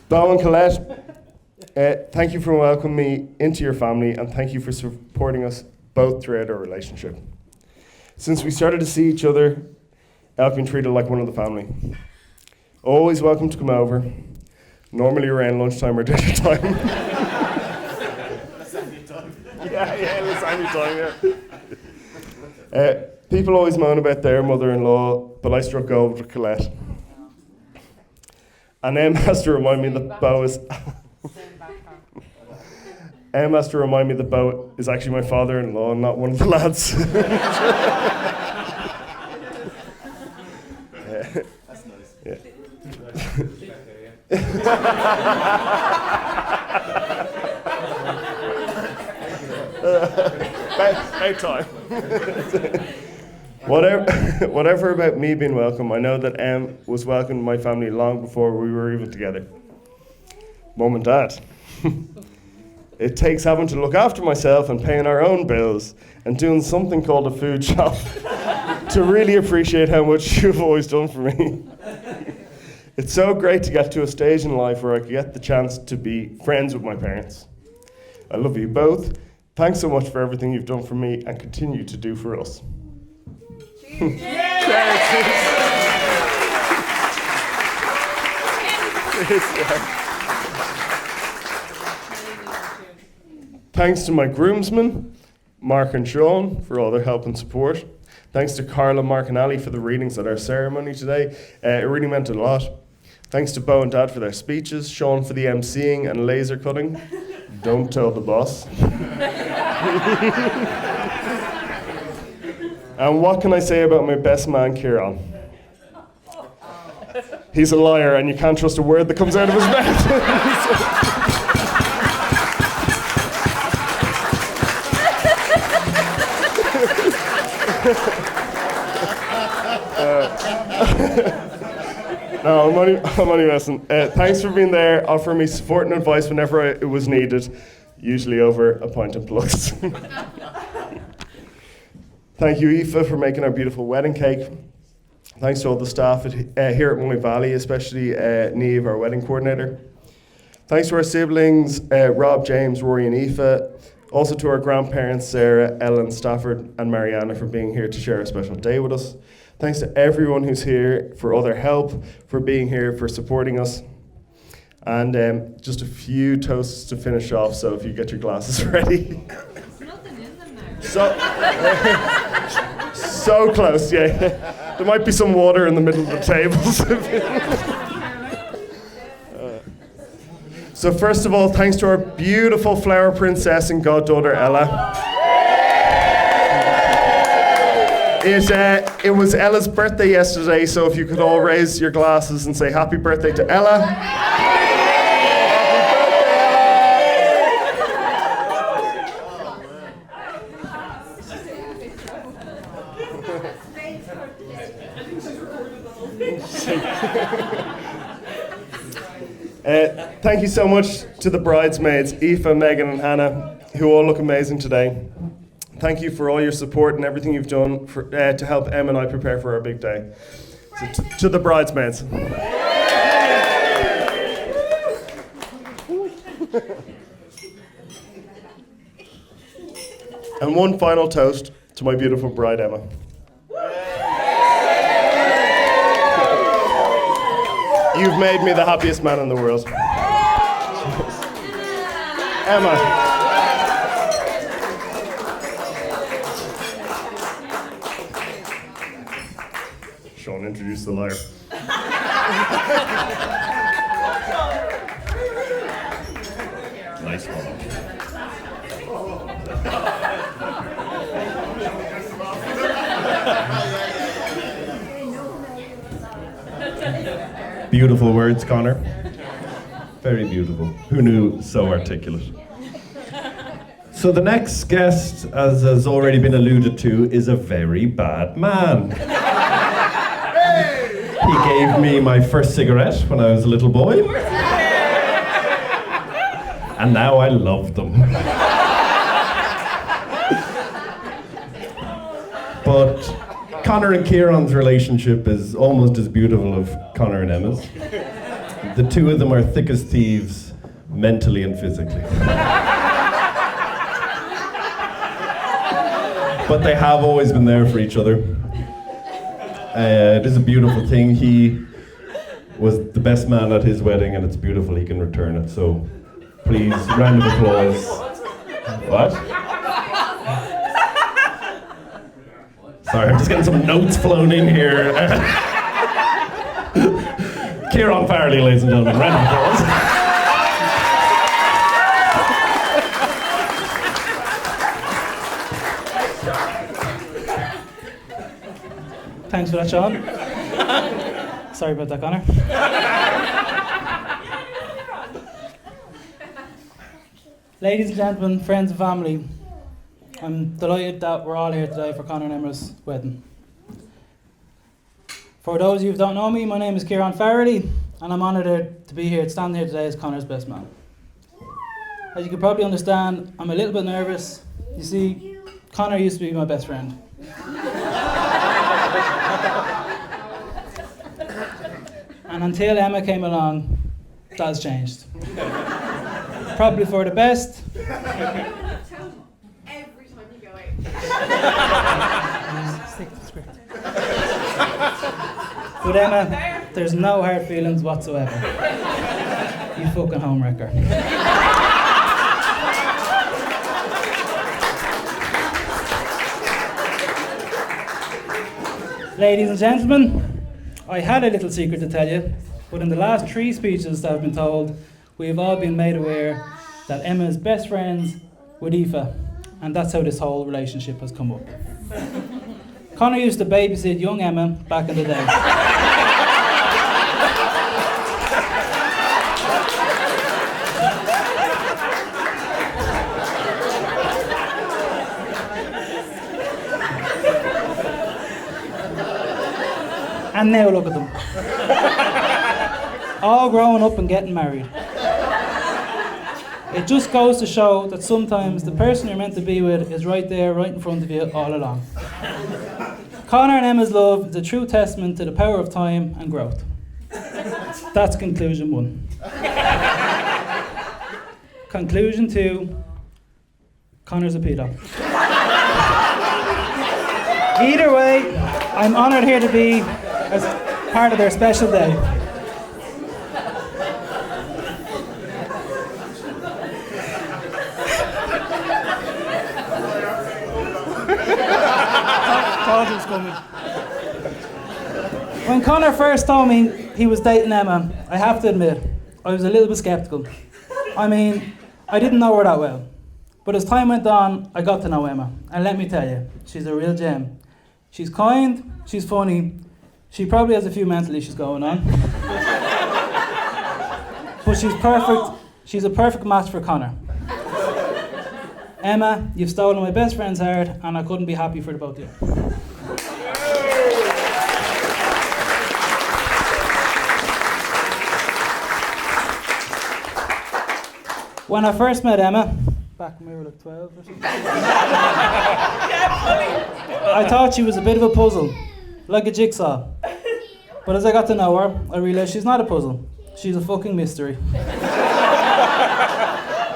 Bo and Colette, thank you for welcoming me into your family, and thank you for supporting us both throughout our relationship. Since we started to see each other, I've been treated like one of the family. Always welcome to come over, normally around lunchtime or dinner time. lasagna time, yeah. People always moan about their mother-in-law, but I struck gold with Colette. And Em has to remind me that Bo is... Em has to remind me that Bo is actually my father-in-law and not one of the lads. That's nice. Yeah. About time. Whatever about me being welcome, I know that Em was welcomed in my family long before we were even together. Mum and Dad. It takes having to look after myself and paying our own bills and doing something called a food shop to really appreciate how much you've always done for me. It's so great to get to a stage in life where I get the chance to be friends with my parents. I love you both. Thanks so much for everything you've done for me and continue to do for us. Thanks to my groomsmen, Mark and Sean, for all their help and support. Thanks to Carla, Mark and Ali for the readings at our ceremony today. It really meant a lot. Thanks to Bo and Dad for their speeches, Sean for the emceeing and laser cutting. Don't tell the boss. And what can I say about my best man, Kieran? He's a liar and you can't trust a word that comes out of his mouth. No, I'm only messing. Thanks for being there, offering me support and advice whenever it was needed, usually over a pint of plugs. Thank you, Aoife, for making our beautiful wedding cake. Thanks to all the staff here at Moy Valley, especially Niamh, our wedding coordinator. Thanks to our siblings, Rob, James, Rory and Aoife. Also to our grandparents, Sarah, Ellen, Stafford and Mariana for being here to share a special day with us. Thanks to everyone who's here for all their help, for being here, for supporting us. And just a few toasts to finish off, so if you get your glasses ready. There's nothing in them now. So close, yeah. There might be some water in the middle of the tables. So first of all, thanks to our beautiful flower princess and goddaughter, Ella. It was Ella's birthday yesterday, so if you could all raise your glasses and say happy birthday to Ella. Thank you so much to the bridesmaids, Aoife, Megan and Hannah, who all look amazing today. Thank you for all your support and everything you've done to help Em and I prepare for our big day. So to the bridesmaids. And one final toast to my beautiful bride, Emma. You've made me the happiest man in the world. Emma. Sean, introduce the liar. Nice one. Beautiful words, Connor. Very beautiful. Who knew so articulate? So the next guest, as has already been alluded to, is a very bad man. He gave me my first cigarette when I was a little boy. And now I love them. But Connor and Kieran's relationship is almost as beautiful as Connor and Emma's. The two of them are thick as thieves, mentally and physically. But they have always been there for each other. It is a beautiful thing. He was the best man at his wedding, and it's beautiful he can return it. So please, round of applause. What? Sorry, I'm just getting some notes flown in here. Kieran Farrelly, ladies and gentlemen, round of applause. Thanks for that, Sean. Sorry about that, Connor. Ladies and gentlemen, friends and family, I'm delighted that we're all here today for Connor and Emma's wedding. For those of you who don't know me, my name is Kieran Farrelly, and I'm honoured to be here, to stand here today as Connor's best man. As you can probably understand, I'm a little bit nervous. You see, Connor used to be my best friend. And until Emma came along, that has changed. Probably for the best. Every time you go out. Stick to the script. With Emma, there's no hard feelings whatsoever. You fucking homewrecker. Ladies and gentlemen, I had a little secret to tell you, but in the last 3 speeches that I've been told, we have all been made aware that Emma is best friends with Aoife, and that's how this whole relationship has come up. Connor used to babysit young Emma back in the day. And now look at them. All growing up and getting married. It just goes to show that sometimes the person you're meant to be with is right there, right in front of you all along. Connor and Emma's love is a true testament to the power of time and growth. That's conclusion 1. Conclusion 2, Connor's a pedo. Either way, I'm honoured here to be as part of their special day. When Connor first told me he was dating Emma, I have to admit, I was a little bit sceptical. I mean, I didn't know her that well. But as time went on, I got to know Emma. And let me tell you, she's a real gem. She's kind, she's funny, she probably has a few mental issues going on. But she's perfect, she's a perfect match for Connor. Emma, you've stolen my best friend's heart, and I couldn't be happy for the both of you. When I first met Emma, back when we were like 12 or something, I thought she was a bit of a puzzle, like a jigsaw. But as I got to know her, I realised she's not a puzzle, she's a fucking mystery.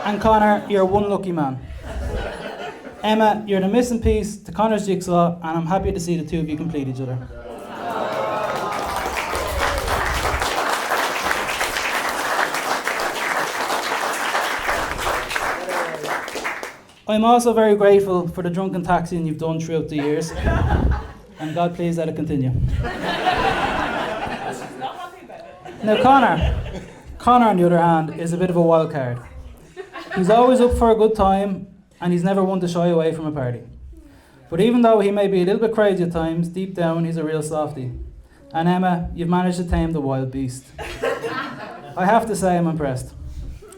And Connor, you're one lucky man. Emma, you're the missing piece to Connor's jigsaw, and I'm happy to see the two of you complete each other. I'm also very grateful for the drunken taxiing you've done throughout the years, and God please let it continue. Now Connor on the other hand is a bit of a wild card. He's always up for a good time, and he's never one to shy away from a party. But even though he may be a little bit crazy at times, deep down he's a real softie. And Emma, you've managed to tame the wild beast. I have to say I'm impressed.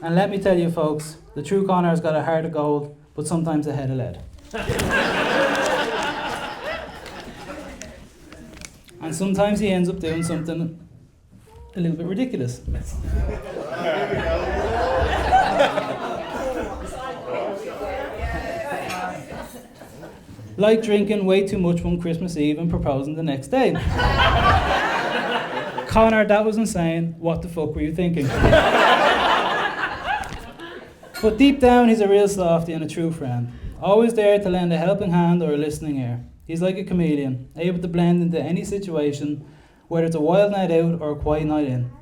And let me tell you folks, the true Connor's got a heart of gold, but sometimes a head of lead. And sometimes he ends up doing something a little bit ridiculous. Like drinking way too much one Christmas Eve and proposing the next day. Connor, that was insane. What the fuck were you thinking? But deep down, he's a real softie and a true friend. Always there to lend a helping hand or a listening ear. He's like a chameleon, able to blend into any situation, whether it's a wild night out or a quiet night in.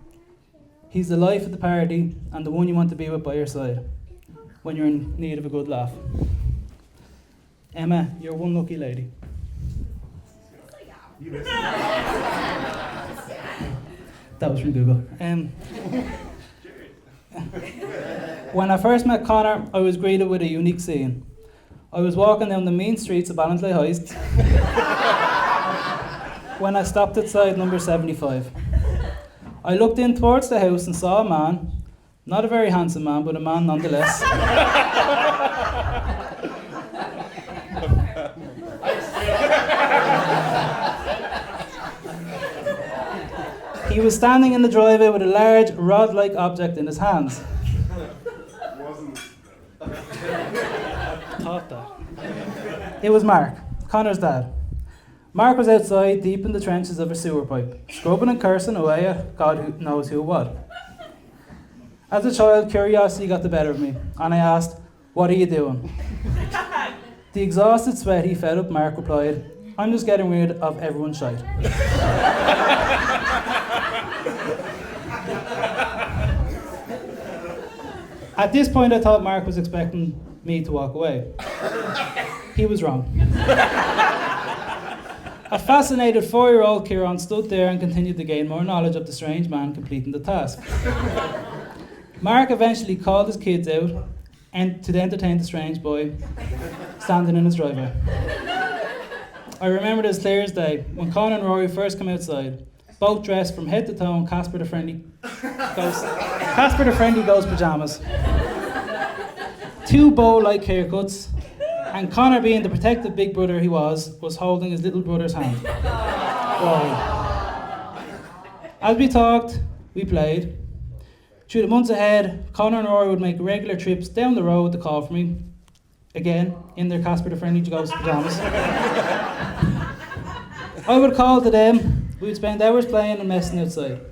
He's the life of the party and the one you want to be with by your side when you're in need of a good laugh. Emma, you're one lucky lady. That was from Google. When I first met Connor, I was greeted with a unique scene. I was walking down the mean streets of Ballantrae Heist when I stopped outside number 75. I looked in towards the house and saw a man, not a very handsome man, but a man nonetheless. He was standing in the driveway with a large rod-like object in his hands. Thought that. It was Mark, Connor's dad. Mark was outside, deep in the trenches of a sewer pipe, scrubbing and cursing away at God who knows who what. As a child, curiosity got the better of me, and I asked, "What are you doing?" The exhausted, sweaty, fed-up Mark replied, "I'm just getting rid of everyone's shite." At this point, I thought Mark was expecting me to walk away. He was wrong. A fascinated 4-year-old Kieran stood there and continued to gain more knowledge of the strange man completing the task. Mark eventually called his kids out and to entertain the strange boy standing in his driveway. I remember it as clear as day when Con and Rory first came outside, both dressed from head to toe in Casper the Friendly Ghost pajamas. 2 bow-like haircuts, and Connor, being the protective big brother he was holding his little brother's hand. Whoa. As we talked, we played. Through the months ahead, Connor and Rory would make regular trips down the road to call for me, again, in their Casper the Friendly Ghost pajamas. I would call to them, we would spend hours playing and messing outside.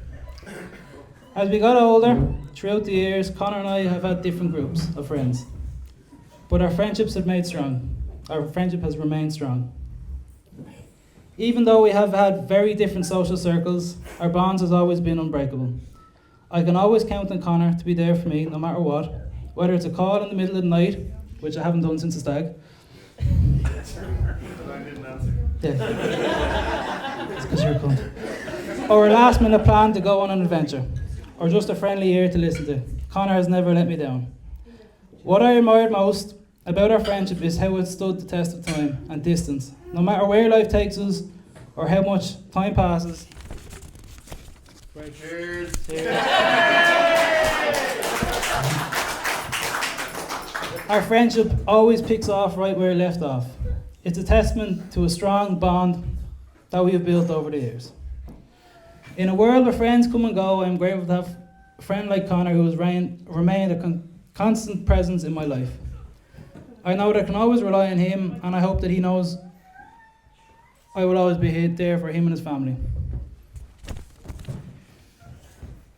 As we got older, throughout the years, Connor and I have had different groups of friends. But our friendships have made strong. Our friendship has remained strong. Even though we have had very different social circles, our bonds has always been unbreakable. I can always count on Connor to be there for me no matter what, whether it's a call in the middle of the night, which I haven't done since the stag. I didn't answer. Yeah. It's because you're a cunt. Or a last minute plan to go on an adventure. Or just a friendly ear to listen to. Connor has never let me down. What I admired most about our friendship is how it stood the test of time and distance. No matter where life takes us or how much time passes. Cheers. Our friendship always picks off right where it left off. It's a testament to a strong bond that we have built over the years. In a world where friends come and go, I am grateful to have a friend like Connor who has remained a constant presence in my life. I know that I can always rely on him, and I hope that he knows I will always be there for him and his family.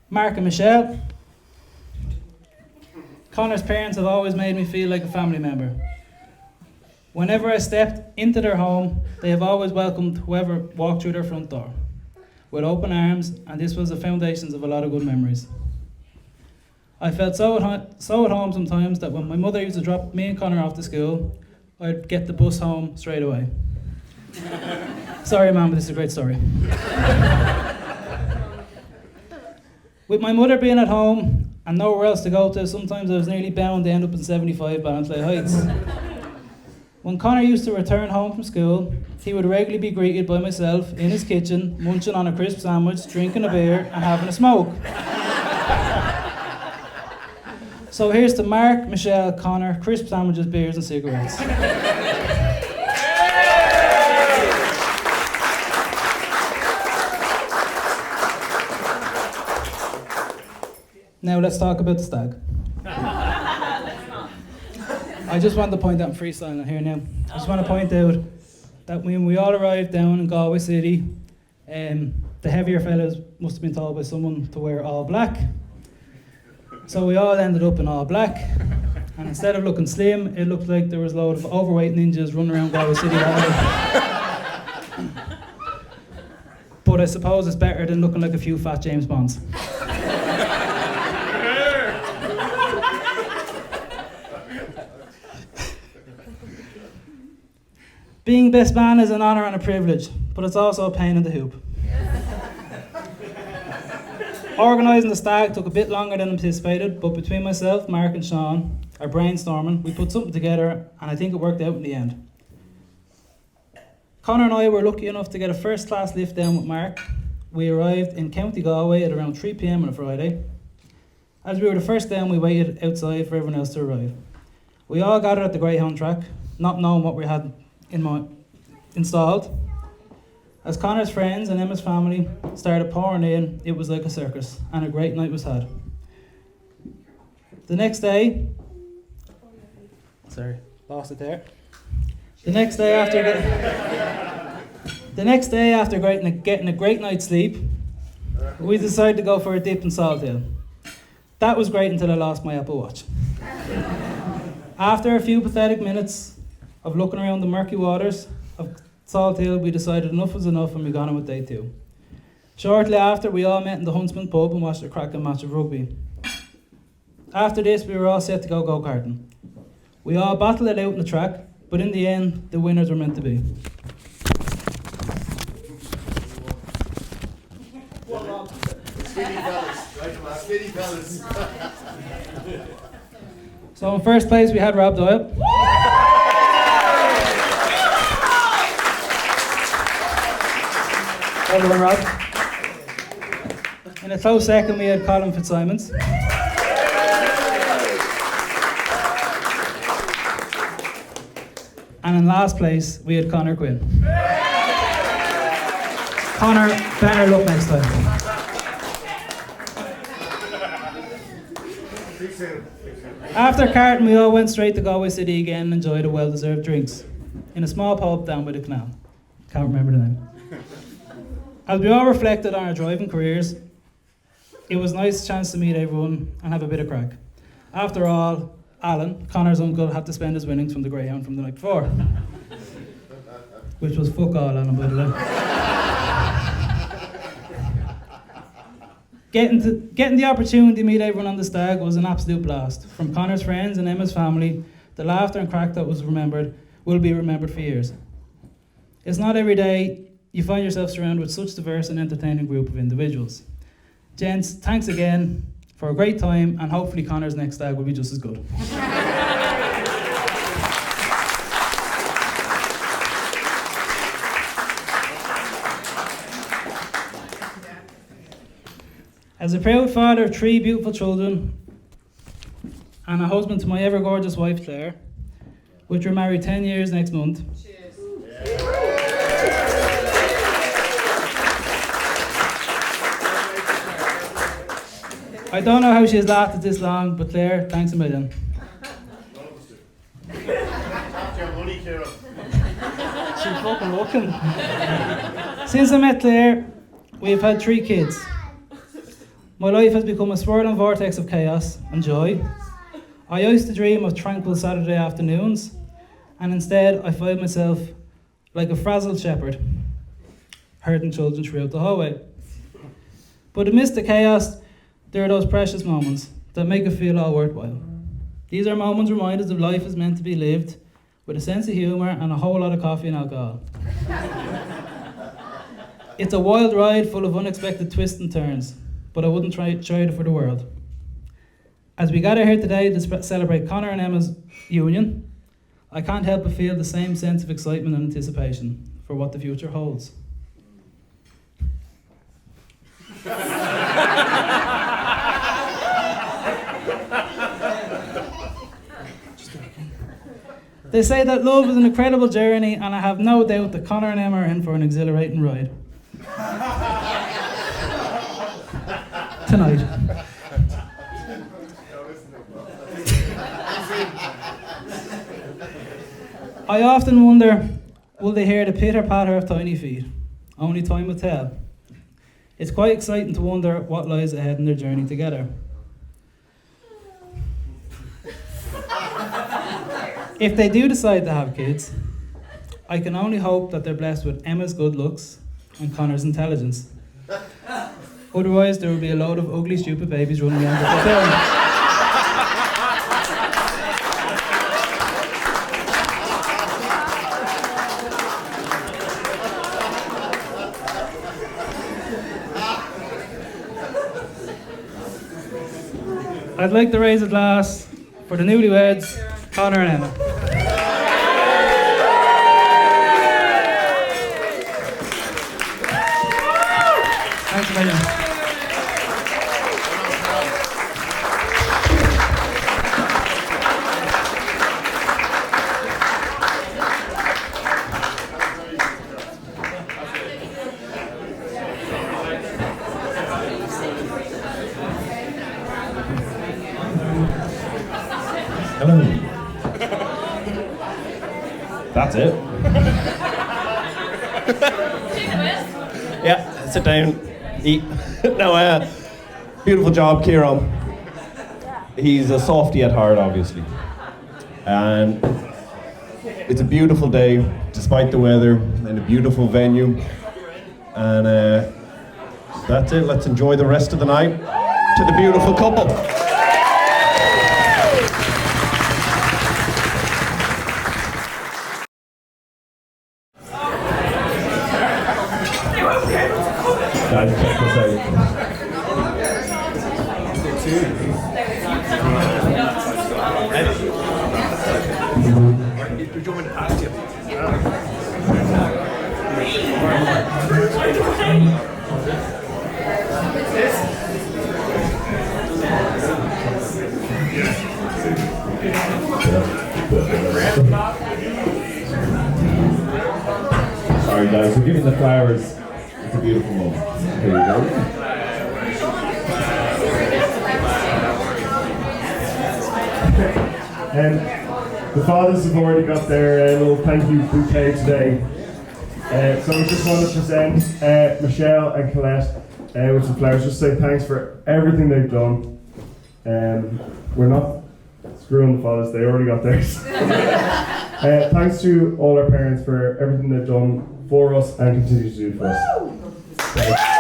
Mark and Michelle. Connor's parents have always made me feel like a family member. Whenever I stepped into their home, they have always welcomed whoever walked through their front door with open arms, and this was the foundations of a lot of good memories. I felt so at home sometimes that when my mother used to drop me and Connor off to school, I'd get the bus home straight away. Sorry, Mum, but this is a great story. With my mother being at home and nowhere else to go to, sometimes I was nearly bound to end up in 75 Ballantrae Heights. When Connor used to return home from school, he would regularly be greeted by myself in his kitchen, munching on a crisp sandwich, drinking a beer, and having a smoke. So here's to Mark, Michelle, Connor, crisp sandwiches, beers, and cigarettes. Now let's talk about the stag. I just want to point out, I'm freestyling here now. I just want to point out that when we all arrived down in Galway City, the heavier fellas must have been told by someone to wear all black. So we all ended up in all black. And instead of looking slim, it looked like there was a load of overweight ninjas running around Galway City that night. But I suppose it's better than looking like a few fat James Bonds. Being best man is an honour and a privilege, but it's also a pain in the hoop. Organising the stag took a bit longer than anticipated, but between myself, Mark and Sean, our brainstorming, we put something together and I think it worked out in the end. Connor and I were lucky enough to get a first class lift down with Mark. We arrived in County Galway at around 3 p.m. on a Friday. As we were the first down, we waited outside for everyone else to arrive. We all gathered at the Greyhound track, not knowing what we had installed. As Connor's friends and Emma's family started pouring in, it was like a circus, and a great night was had. The next day, lost it there. The next day after getting a great night's sleep, we decided to go for a dip in Salt Hill. That was great until I lost my Apple Watch. After a few pathetic minutes of looking around the murky waters of Salt Hill, we decided enough was enough and we got on with day 2. Shortly after, we all met in the Huntsman pub and watched a cracking match of rugby. After this, we were all set to go go-karting. We all battled it out in the track, but in the end, the winners were meant to be. So in first place, we had Rob Doyle. Well done, Rob. In a close second, we had Colin Fitzsimons. And in last place, we had Connor Quinn. Connor, better luck next time. After karting, we all went straight to Galway City again and enjoyed a well-deserved drinks in a small pub down by the canal. Can't remember the name. As we all reflected on our driving careers, it was a nice chance to meet everyone and have a bit of crack. After all, Alan, Connor's uncle, had to spend his winnings from the Greyhound from the night before. Which was fuck all on him, by the way. Getting the opportunity to meet everyone on the stag was an absolute blast. From Connor's friends and Emma's family, the laughter and crack that was remembered will be remembered for years. It's not every day you find yourself surrounded with such diverse and entertaining group of individuals. Gents, thanks again for a great time, and hopefully Connor's next stag will be just as good. As a proud father of 3 beautiful children and a husband to my ever gorgeous wife Claire, which we're married 10 years next month. Cheers. I don't know how she has lasted this long, but Claire, thanks a million. She's fucking looking. Since I met Claire, we have had 3 kids. My life has become a swirling vortex of chaos and joy. I used to dream of tranquil Saturday afternoons, and instead I find myself like a frazzled shepherd, herding children throughout the hallway. But amidst the chaos, there are those precious moments that make it feel all worthwhile. These are moments reminders of life is meant to be lived with a sense of humour and a whole lot of coffee and alcohol. It's a wild ride full of unexpected twists and turns, but I wouldn't trade it for the world. As we gather here today to celebrate Connor and Emma's union, I can't help but feel the same sense of excitement and anticipation for what the future holds. They say that love is an incredible journey, and I have no doubt that Connor and Emma are in for an exhilarating ride. Tonight. I often wonder, will they hear the pitter-patter of tiny feet? Only time will tell. It's quite exciting to wonder what lies ahead in their journey together. If they do decide to have kids, I can only hope that they're blessed with Emma's good looks and Connor's intelligence. Otherwise, there will be a load of ugly, stupid babies running around the film. I'd like to raise a glass for the newlyweds, Connor and Emma. Thanks a million. Hello. That's it. Yeah, sit down, eat. No, beautiful job, Kieran. He's a softie at heart, obviously. And it's a beautiful day, despite the weather, and a beautiful venue. And that's it. Let's enjoy the rest of the night to the beautiful couple. Guys, check this out. Sorry guys, we're giving the flowers. It's a beautiful moment. Here you go. And the fathers have already got their little thank you bouquet today. So we just want to present Michelle and Colette with some flowers. Just say thanks for everything they've done. We're not screwing the fathers, they already got theirs. Thanks to all our parents for everything they've done for us and continue to do for us. Yeah.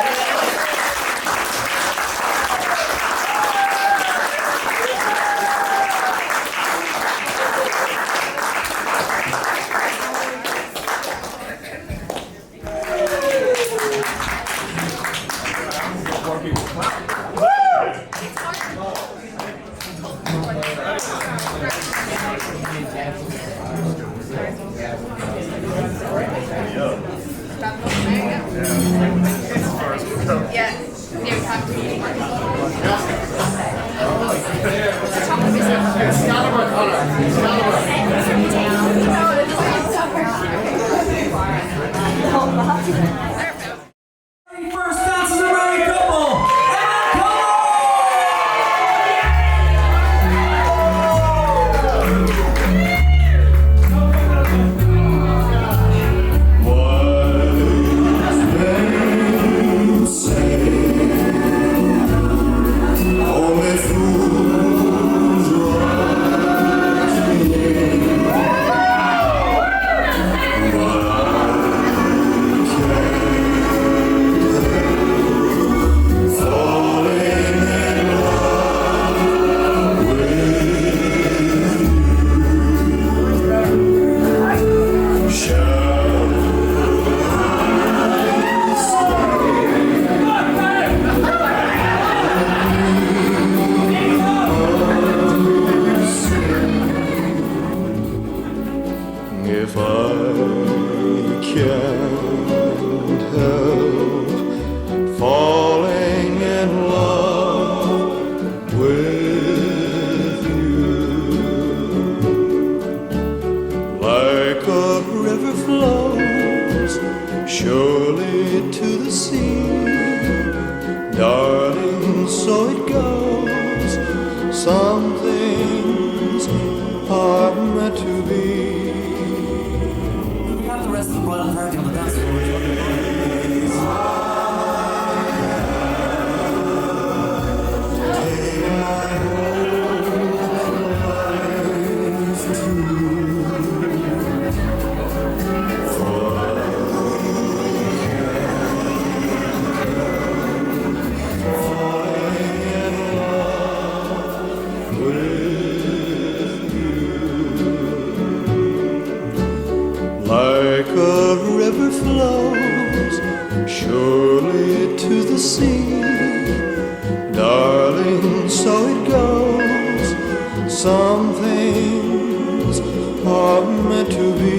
Some things are meant to be.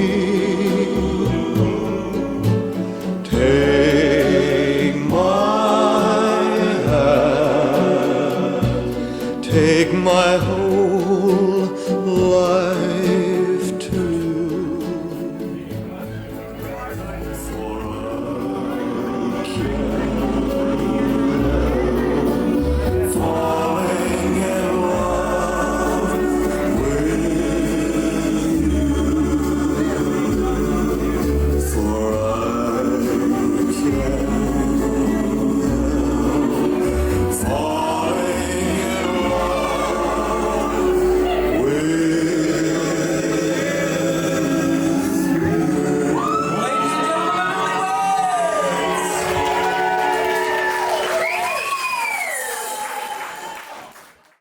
Take my hand, take my whole life.